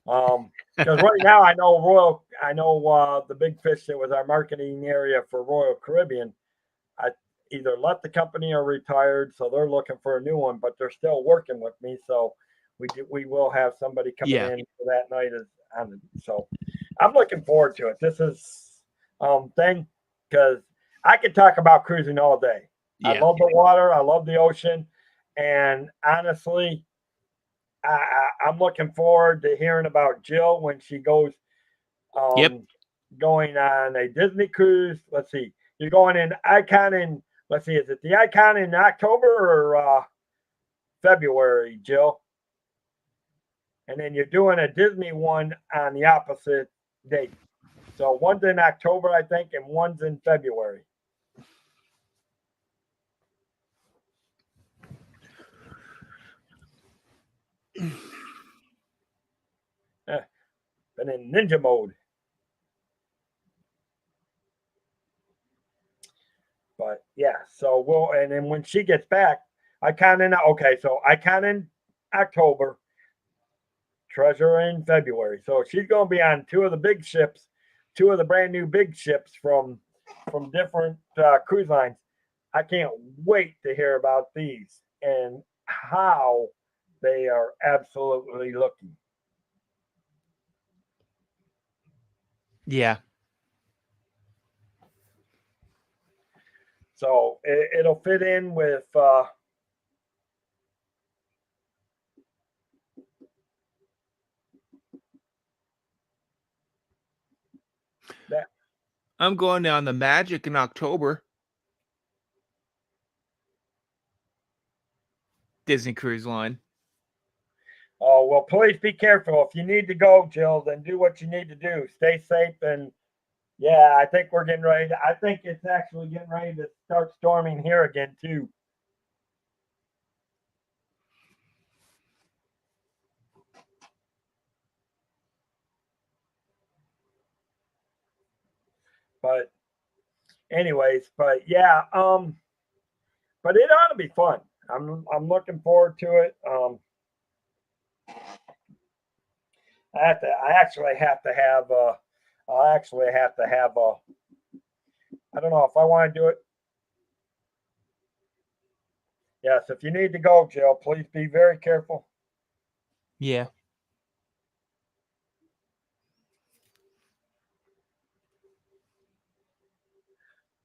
Because right now I know the big fish that was our marketing area for Royal Caribbean. I either left the company or retired, so they're looking for a new one, but they're still working with me. So we will have somebody coming in for that night. So I'm looking forward to it. This is thing, because I could talk about cruising all day. I love the water. I love the ocean, and honestly, I'm looking forward to hearing about Jill when she goes going on a Disney cruise. Let's see. You're going in Icon in, let's see, is it the Icon in October or February, Jill? And then you're doing a Disney one on the opposite date. So one's in October, I think, and one's in February. Been in ninja mode. But yeah, so and then when she gets back, so Icon October, Treasure in February. So she's going to be on two of the big ships, two of the brand new big ships from different cruise lines. I can't wait to hear about these and how they are absolutely looking. Yeah. So it'll fit in with that. I'm going on the Magic in October. Disney Cruise Line. Oh, well, please be careful. If you need to go, Jill, then do what you need to do. Stay safe. And yeah, I think we're getting ready. I think it's actually getting ready to start storming here again, too. But anyways, but yeah, but it ought to be fun. I'm looking forward to it. I actually have to have I don't know if I want to do it. Yes, if you need to go, Jill, please be very careful. Yeah.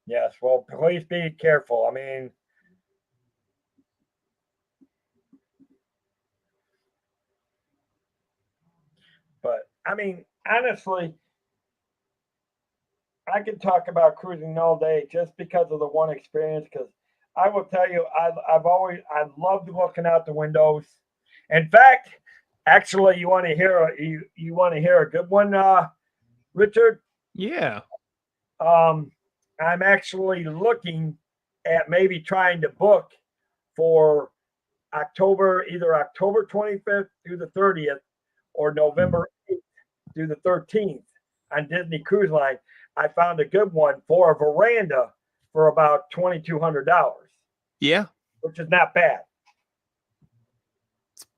Yes, well, please be careful. I mean, but I mean, honestly, I could talk about cruising all day just because of the one experience. Because I will tell you, I've loved looking out the windows. In fact, actually, you want to hear a good one, Richard? Yeah. I'm actually looking at maybe trying to book for either October 25th through the 30th or November 8th through the 13th on Disney Cruise Line. I found a good one for a veranda for about $2,200. Yeah. Which is not bad.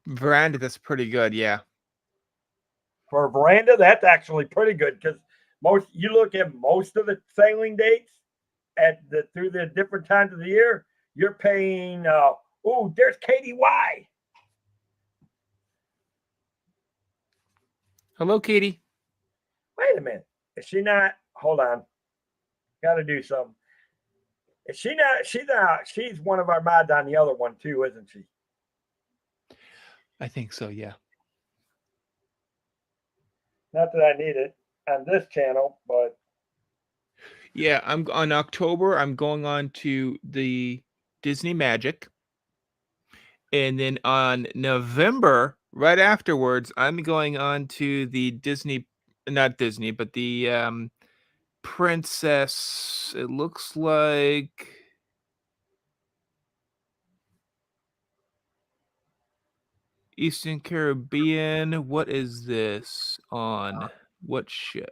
Veranda, that's pretty good. Yeah. For a veranda, that's actually pretty good because you look at most of the sailing dates through the different times of the year, you're paying. There's Katie Y. Hello, Katie. Wait a minute. Is she not? Hold on. Got to do something. Is she not? She's one of our mods on the other one too, isn't she? I think so. Yeah. Not that I need it on this channel, but yeah, I'm on October. I'm going on to the Disney Magic, and then on November, right afterwards, I'm going on to the not Disney, but the Princess. It looks like Eastern Caribbean. What is this on? What ship?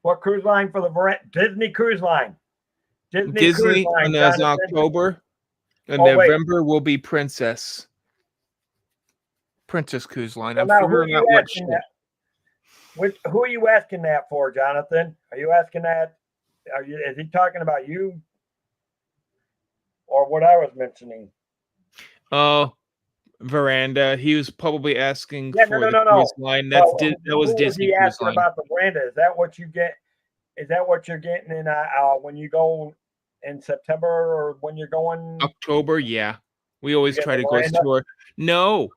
What cruise line for the Disney Cruise Line? Disney Cruise Line, as October. And November will be Princess Cruise Line. Well, I'm figuring out what ship. Who are you asking that for, Jonathan? Are you asking that? Is he talking about you? Or what I was mentioning? Oh, Veranda. He was probably asking for the cruise line. That was Disney Cruise Line. About the veranda. Is that what you get? Is that what you're getting in when you go in September or when you're going October? Yeah, we always try to go tour. No,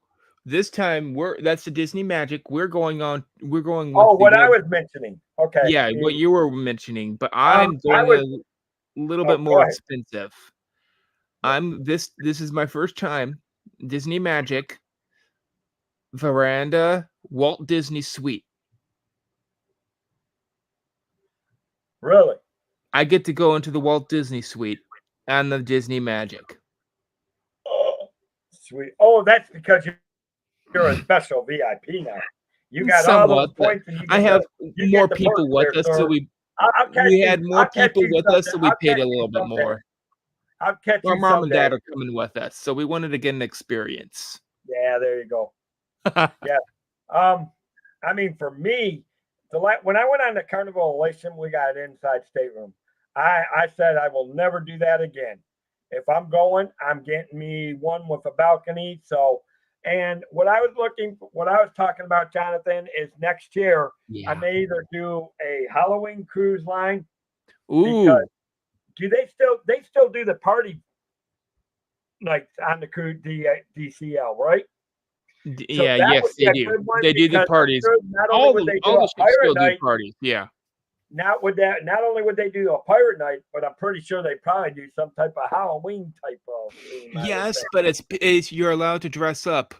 this time that's the Disney Magic. We're going with what I was mentioning. Okay. Yeah, what you were mentioning, but I'm going a little bit more expensive. This is my first time. Disney Magic Veranda Walt Disney Suite. Really? I get to go into the Walt Disney Suite and the Disney Magic. Oh, sweet. Oh, that's because you're a special VIP now. You got all those points. And I have more people with us, so we had more people with us, so we paid a little bit more. I'll catch Our you mom and someday. dad are coming with us, so we wanted to get an experience. Yeah, there you go. Yeah. I mean, for me, when I went on the Carnival Elation, we got an inside stateroom. I said I will never do that again. If I'm going, I'm getting me one with a balcony. So, and what I was talking about, Jonathan, is next year I may either do a Halloween cruise line. Ooh. Because they still do the party nights on the cruise DCL, right? Yeah, yes, they do. They do the parties. Not only would they do a pirate night, parties, yeah. Not only would they do a pirate night, but I'm pretty sure they probably do some type of Halloween type of theme. Yes, but it's you're allowed to dress up.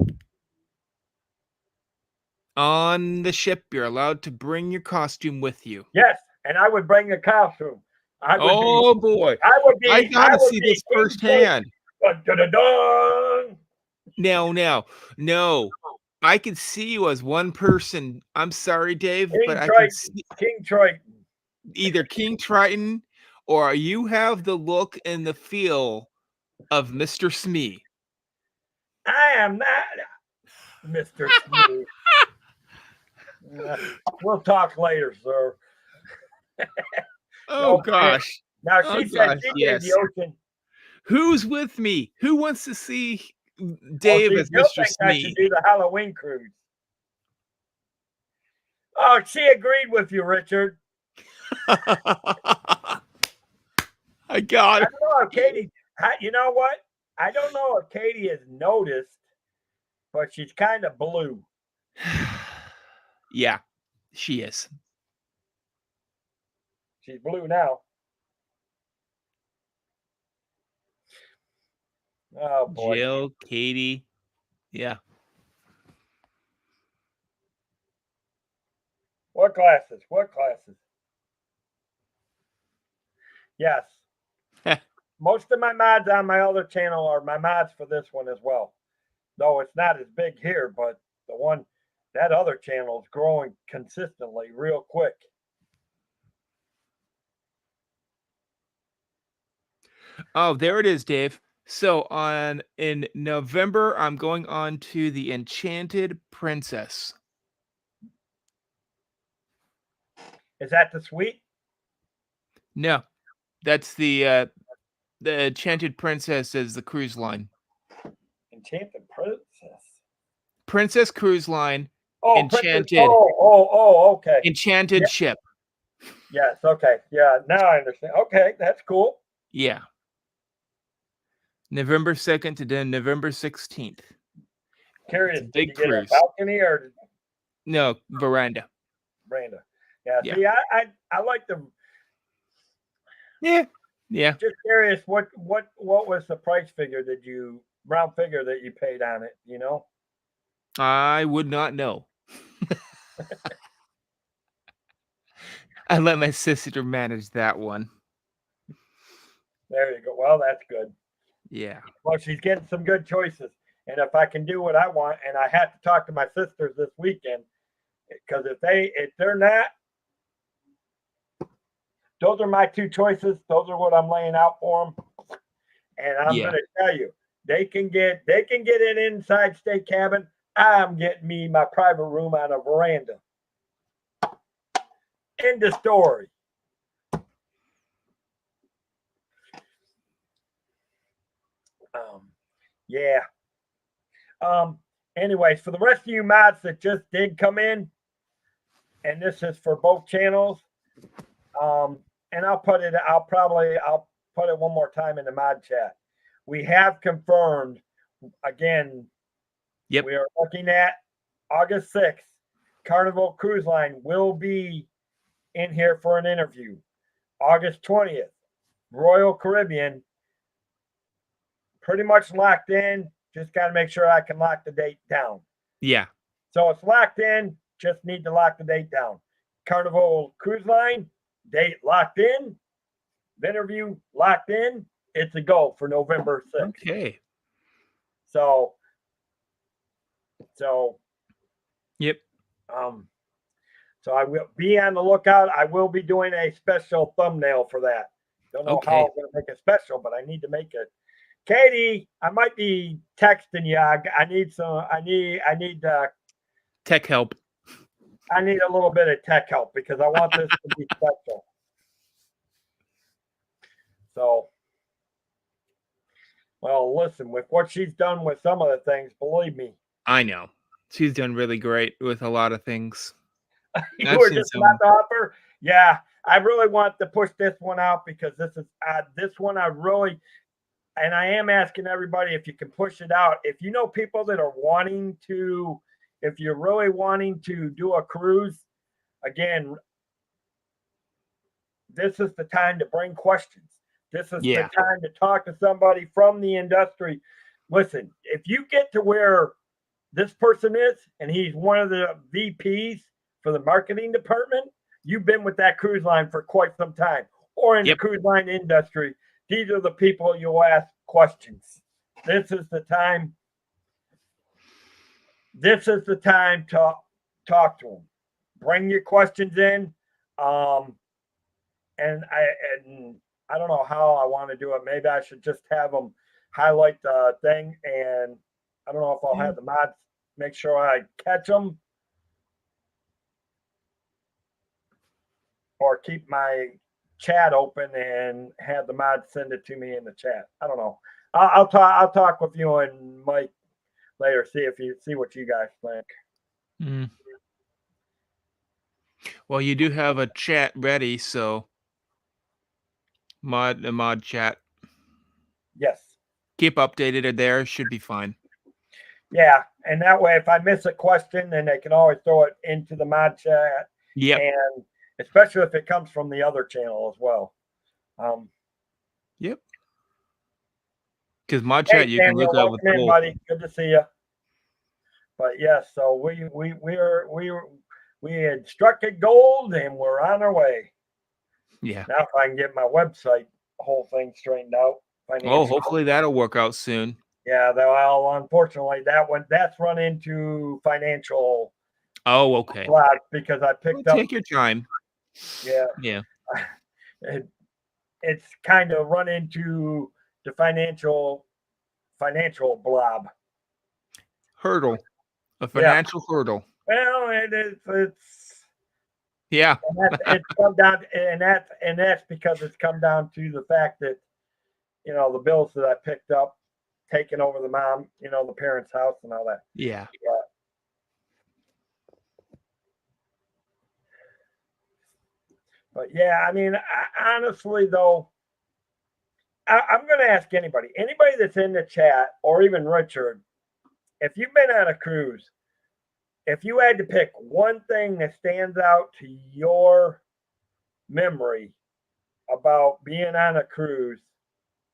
On the ship, you're allowed to bring your costume with you. Yes, and I would bring a costume. Boy. I gotta see this firsthand. No. I can see you as one person. I'm sorry, Dave, but I can see King Triton. Either King Triton or you have the look and the feel of Mr. Smee. I am not Mr. Smee. We'll talk later, sir. Gosh. Now she said she did the ocean. Who's with me? Who wants to see Dave as Mr. Smee? I should do the Halloween cruise. Oh, she agreed with you, Richard. I got it. I don't know if Katie, you know what? I don't know if Katie has noticed, but she's kind of blue. Yeah, she is. She's blue now. Oh, boy. Jill, Katie. Yeah. What classes? Yes. Most of my mods on my other channel are my mods for this one as well. Though it's not as big here, but that other channel is growing consistently real quick. Oh, there it is, Dave. So in November, I'm going on to the Enchanted Princess. Is that the suite? No, that's the Enchanted Princess is the cruise line. Enchanted Princess. Princess Cruise Line. Oh, Enchanted. Okay. Enchanted ship. Yes. Okay. Yeah. Now I understand. Okay, that's cool. Yeah. November 2nd to November 16th. Curious, big did you cruise. get a balcony or no veranda? Veranda. Yeah. See, I like the. Yeah. Just curious, what was the price figure round figure that you paid on it? You know. I would not know. I let my sister manage that one. There you go. Well, that's good. Yeah. Well, she's getting some good choices. And if I can do what I want, and I have to talk to my sisters this weekend, because if they're not, those are my two choices. Those are what I'm laying out for them. And I'm going to tell you, they can get an inside state cabin. I'm getting me my private room on a veranda. End of story. Yeah. Anyways, for the rest of you mods that just did come in, and this is for both channels, and I'll put it one more time in the mod chat. We have confirmed again. Yep. We are looking at August 6th. Carnival Cruise Line will be in here for an interview. August 20th, Royal Caribbean, pretty much locked in. Just got to make sure I can lock the date down. Yeah. So it's locked in. Just need to lock the date down. Carnival Cruise Line, date locked in. Interview locked in. It's a go for November 6th. Okay. So. Yep. So I will be on the lookout. I will be doing a special thumbnail for that. Don't know how I'm going to make it special, but I need to make it. Katie, I might be texting you. I need some. I need tech help. I need a little bit of tech help because I want this to be special. So, well, listen, with what she's done with some of the things, believe me. I know. She's done really great with a lot of things. You were just about to offer? Yeah, I really want to push this one out because this one I really, and I am asking everybody if you can push it out. If you know people that are wanting to, if you're really wanting to do a cruise, again, this is the time to bring questions. This is the time to talk to somebody from the industry. Listen, if you get to where this person is, and he's one of the VPs for the marketing department, you've been with that cruise line for quite some time, or in the cruise line industry. These are the people you'll ask questions. This is the time. This is the time to talk to them. Bring your questions in. And I don't know how I want to do it. Maybe I should just have them highlight the thing, and I don't know if I'll have the mods make sure I catch them, or keep my chat open and have the mods send it to me in the chat. I don't know. I'll talk with you and Mike later. See what you guys think. Mm. Well, you do have a chat ready, so mod chat. Yes. Keep updated there. Should be fine. Yeah, and that way, if I miss a question, then they can always throw it into the mod chat. Yeah. And especially if it comes from the other channel as well. Yep. Because mod chat, you Samuel, can look up with in, buddy. Good to see you. But yes, so we had struck a gold and we're on our way. Yeah. Now if I can get my website whole thing straightened out. Oh, hopefully that'll work out soon. Yeah, well, unfortunately, that's run into financial. Oh, okay. Because I picked up. Take your time. Yeah. Yeah. It's kind of run into the financial blob. Hurdle. A financial hurdle. Well, it's. Yeah. It's come down, and that's because it's come down to the fact that, the bills that I picked up, taking over the mom, the parents' house and all that. Yeah. But yeah, I mean, honestly though, I'm going to ask anybody that's in the chat, or even Richard, if you've been on a cruise, if you had to pick one thing that stands out to your memory about being on a cruise,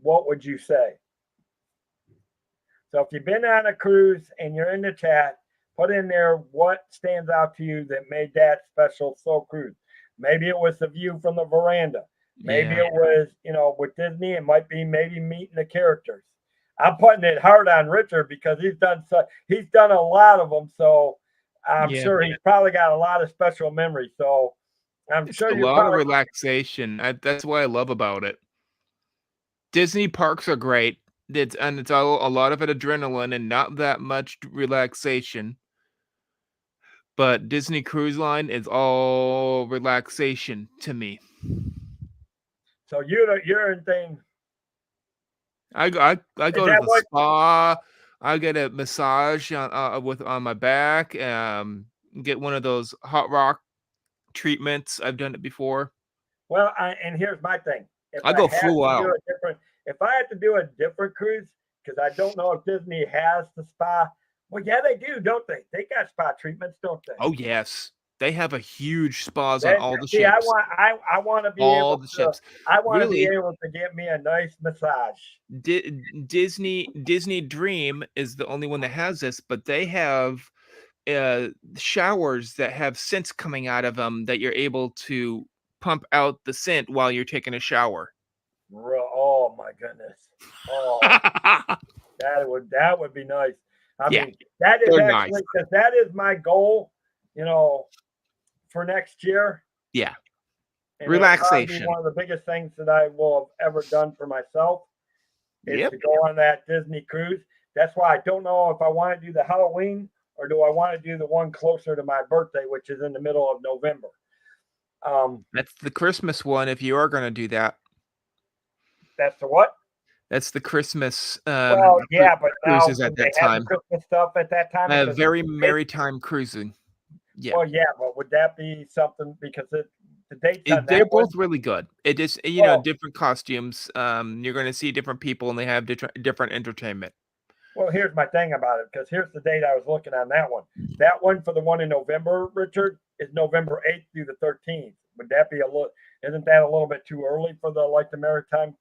what would you say? So if you've been on a cruise and you're in the chat, put in there what stands out to you that made that special Soul Cruise. Maybe it was the view from the veranda. Maybe it was, with Disney, it might be maybe meeting the characters. I'm putting it hard on Richard because he's done a lot of them. So I'm sure he's probably got a lot of special memories. So I'm sure a lot of relaxation. That's what I love about it. Disney parks are great. It's all a lot of it adrenaline and not that much relaxation. But Disney Cruise Line is all relaxation to me. So you're in thing. I go to the spa. I get a massage on my back. Get one of those hot rock treatments. I've done it before. Well, and here's my thing. I go full out. If I had to do a different cruise, because I don't know if Disney has the spa. Well, yeah, they do, don't they? They got spa treatments, don't they? Oh yes, they have a huge spas on all the ships. I want to be all the ships. I want to be able to get me a nice massage. Disney Dream is the only one that has this, but they have showers that have scents coming out of them that you're able to pump out the scent while you're taking a shower. Oh my goodness! Oh, that would be nice. I mean, that is actually because that is my goal, for next year. Yeah. And relaxation. one of the biggest things that I will have ever done for myself is to go on that Disney cruise. That's why I don't know if I want to do the Halloween or do I want to do the one closer to my birthday, which is in the middle of November. That's the Christmas one. If you are going to do that, that's the what? That's the Christmas. Well, yeah, but cruises now at that they have time. the Christmas stuff at that time. Very maritime cruising. Yeah. Well, yeah, but would that be something because the dates on They're that both one? really good. It is different costumes. You're going to see different people, and they have different entertainment. Well, here's my thing about it, because here's the date I was looking on that one. That one for the one in November, Richard, is November 8th through the 13th. Would that be isn't that a little bit too early for the maritime?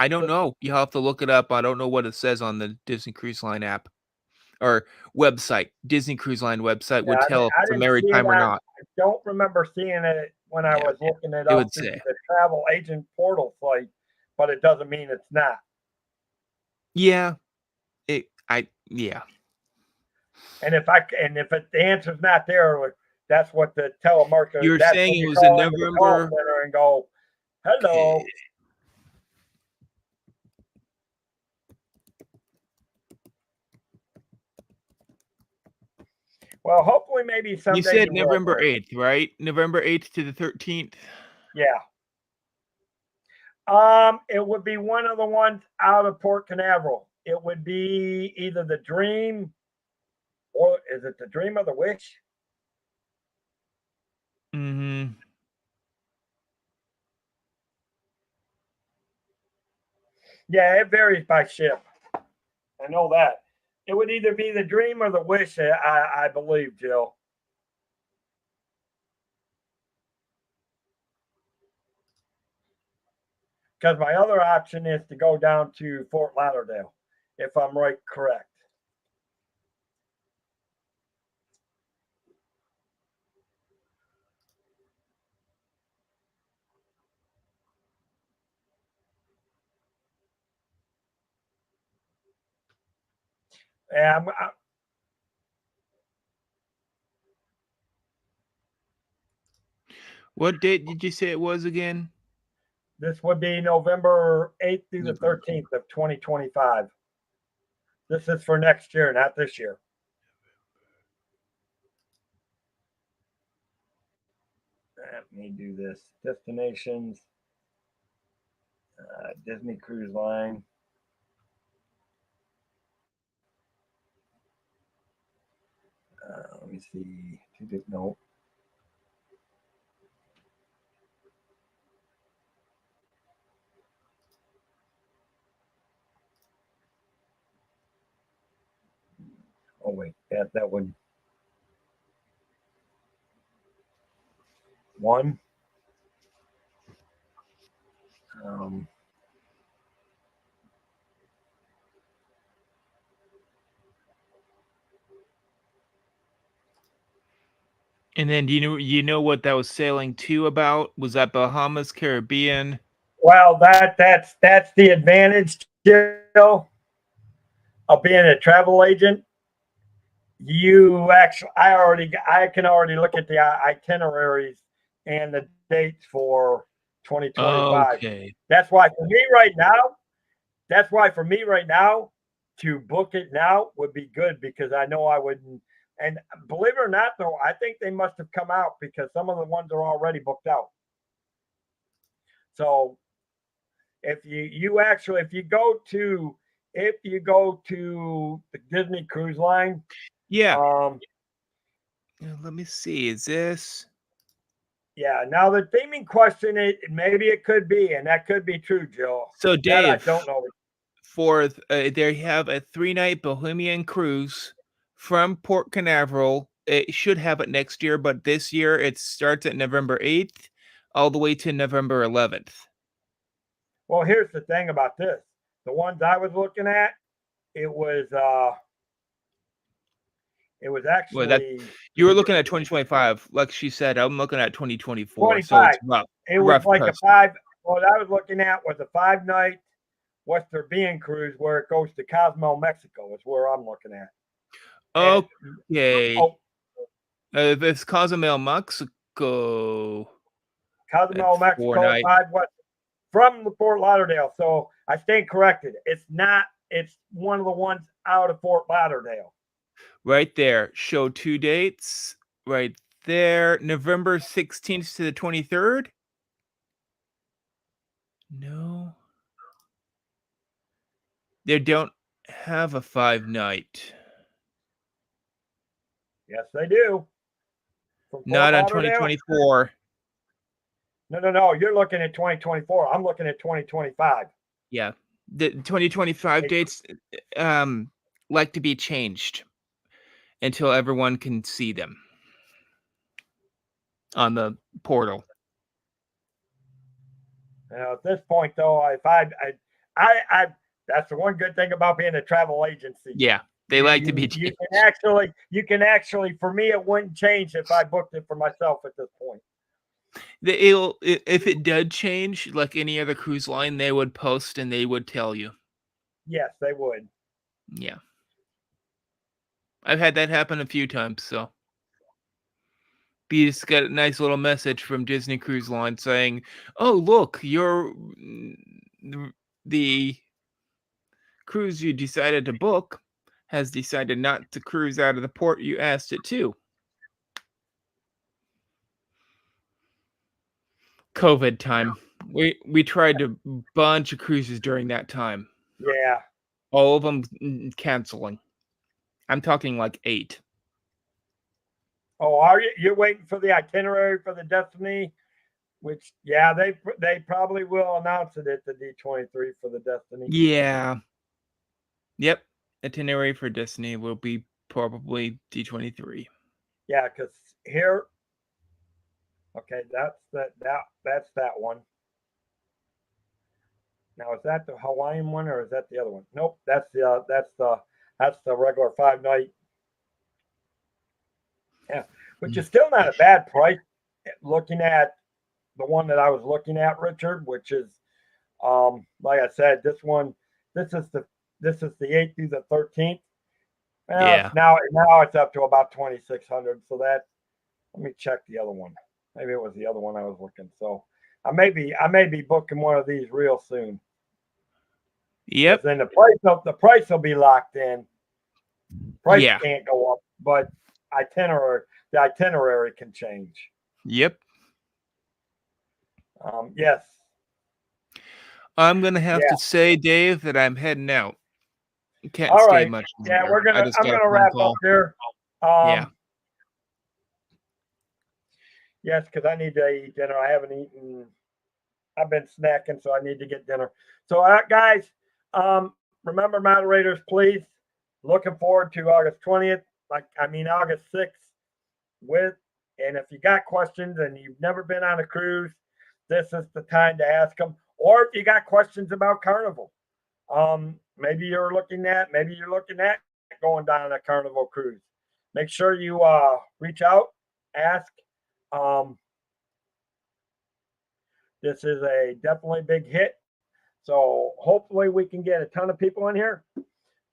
I don't know. You have to look it up. I don't know what it says on the Disney Cruise Line app or website. Disney Cruise Line website would tell if it's a maritime or not. I don't remember seeing it when I was looking it up through the travel agent portal site, but it doesn't mean it's not. Yeah. And if the answer's not there, that's what the telemarketer. You're saying it was in November and go, hello. Okay. Well, hopefully, maybe someday. You said November 8th, right? November 8th to the 13th. Yeah. It would be one of the ones out of Port Canaveral. It would be either the Dream, or is it the Dream or the Wish? Mm-hmm. Yeah, it varies by ship. I know that. It would either be the Dream or the Wish, I believe, Jill. Because my other option is to go down to Fort Lauderdale, if I'm correct. Yeah, What date did you say it was again? This would be November 8th through the 13th of 2025. This is for next year, not this year. Let me do this. Destinations. Disney Cruise Line. Let me see. No. Oh wait, that one. One. And then you know what that was sailing to about? Was that Bahamas, Caribbean? Well, that's the advantage, Jill, of being a travel agent. I can already look at the itineraries and the dates for 2025. Okay. That's why for me right now, to book it now would be good, because I know I wouldn't. And believe it or not, though, I think they must have come out, because some of the ones are already booked out. So if you go to the Disney Cruise Line, let me see. Is this? Yeah. Now the theming question, maybe it could be, and that could be true, Joe. So Dave, I don't know. They have a 3-night Bohemian cruise from Port Canaveral. It should have it next year, but this year it starts at November 8th all the way to November 11th. Well, here's the thing about this. The ones I was looking at, it was actually. You were looking at 2025, like she said. I'm looking at 2024. 25. So it's rough. It was like a 5. What I was looking at was a 5-night Western Caribbean cruise where it goes to Cozumel, Mexico. Is where I'm looking at. Okay. This Cozumel, Mexico. Cozumel, Mexico, 5 West from Fort Lauderdale. So I stand corrected. It's not. It's one of the ones out of Fort Lauderdale. Right there. Show 2 dates. Right there. November 16th to the 23rd. No. They don't have a 5-night. Yes, they do. Not on 2024. No. You're looking at 2024. I'm looking at 2025. Yeah. The 2025 dates like to be changed until everyone can see them on the portal. Now, at this point, though, if I that's the one good thing about being a travel agency. Yeah, they like to be changed. You can actually, for me, it wouldn't change if I booked it for myself at this point. If it did change, like any other cruise line, they would post and they would tell you. Yes, they would. Yeah. I've had that happen a few times, so. You just got a nice little message from Disney Cruise Line saying, "Oh, look, the cruise you decided to book has decided not to cruise out of the port you asked it to." COVID time. We tried a bunch of cruises during that time. Yeah. All of them canceling. I'm talking like 8. Oh, are you? You're waiting for the itinerary for the Destiny, which, yeah, they probably will announce it at the D23 for the Destiny. Yeah. Yep. Itinerary for Destiny will be probably D23. Yeah, because here, okay, that's that one. Now, is that the Hawaiian one or is that the other one? Nope, that's the regular 5-night. Yeah, which is still not a bad price. Looking at the one that I was looking at, Richard, which is, like I said, this is the 8th through the 13th. Yeah. Now it's up to about 2,600. So let me check the other one. Maybe it was the other one I was looking. So I may be booking one of these real soon. Yep. Then the price will be locked in. Price can't go up, but the itinerary can change. Yep. Yes. I'm gonna have to say, Dave, that I'm heading out. Can't All stay right. much longer. Yeah, I'm gonna wrap up here. Yeah. Yes, because I need to eat dinner. I haven't eaten. I've been snacking, so I need to get dinner. So, guys, remember, moderators, please. Looking forward to August 20th. August 6th. And if you got questions and you've never been on a cruise, this is the time to ask them. Or if you got questions about Carnival, maybe you're looking at going down a Carnival cruise. Make sure you reach out, ask. This is a definitely big hit. So hopefully we can get a ton of people in here.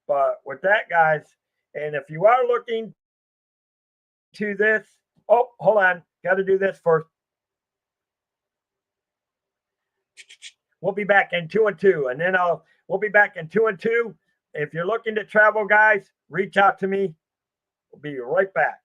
But with that, guys, and if you are looking to this, oh, hold on, got to do this first. We'll be back in 2 and 2, and then we'll be back in 2 and 2. If you're looking to travel, guys, reach out to me. We'll be right back.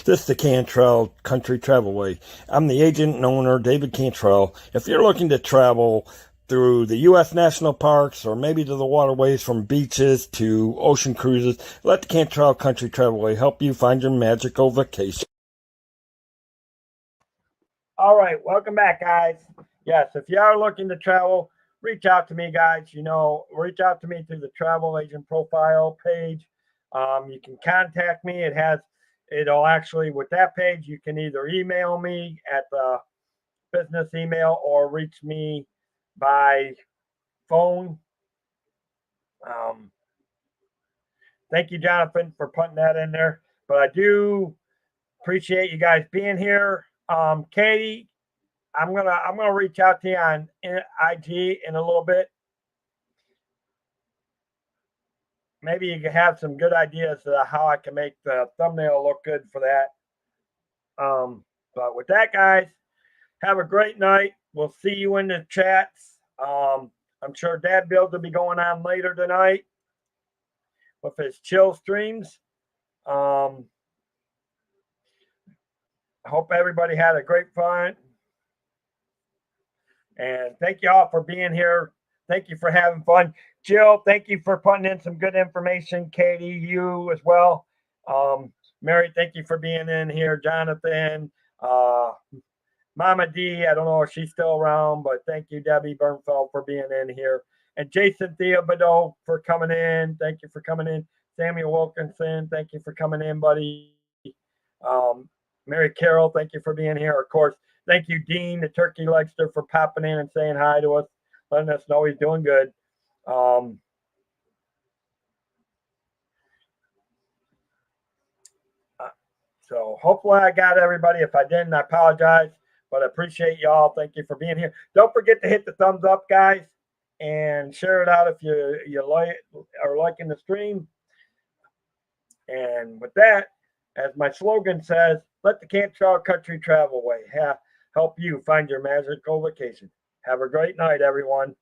This is the Cantrell Country Travelway. I'm the agent and owner, David Cantrell. If you're looking to travel through the U.S. national parks or maybe to the waterways from beaches to ocean cruises, let the Cantrell Country Travelway help you find your magical vacation. All right, welcome back, guys. Yes, if you are looking to travel, reach out to me, guys. Reach out to me through the travel agent profile page. You can contact me. It'll actually, with that page, you can either email me at the business email or reach me by phone. Thank you, Jonathan, for putting that in there. But I do appreciate you guys being here. Katie, I'm gonna reach out to you on IG in a little bit. Maybe you can have some good ideas of how I can make the thumbnail look good for that. But with that, guys, have a great night. We'll see you in the chats. I'm sure Dad Build will be going on later tonight with his chill streams. I hope everybody had a great fun. And thank you all for being here. Thank you for having fun. Jill, thank you for putting in some good information. Katie, you as well. Mary, thank you for being in here. Jonathan, Mama D, I don't know if she's still around, but thank you, Debbie Bernfeld, for being in here. And Jason Theobodo for coming in. Thank you for coming in. Samuel Wilkinson, thank you for coming in, buddy. Mary Carroll, thank you for being here. Of course, thank you, Dean, the turkey legster, for popping in and saying hi to us, letting us know he's doing good. So hopefully I got everybody. If I didn't, I apologize, but I appreciate y'all. Thank you for being here. Don't forget to hit the thumbs up, guys, and share it out if you are liking the stream. And with that, as my slogan says, let the Cantrell Country Travelway help you find your magical vacation. Have a great night, everyone.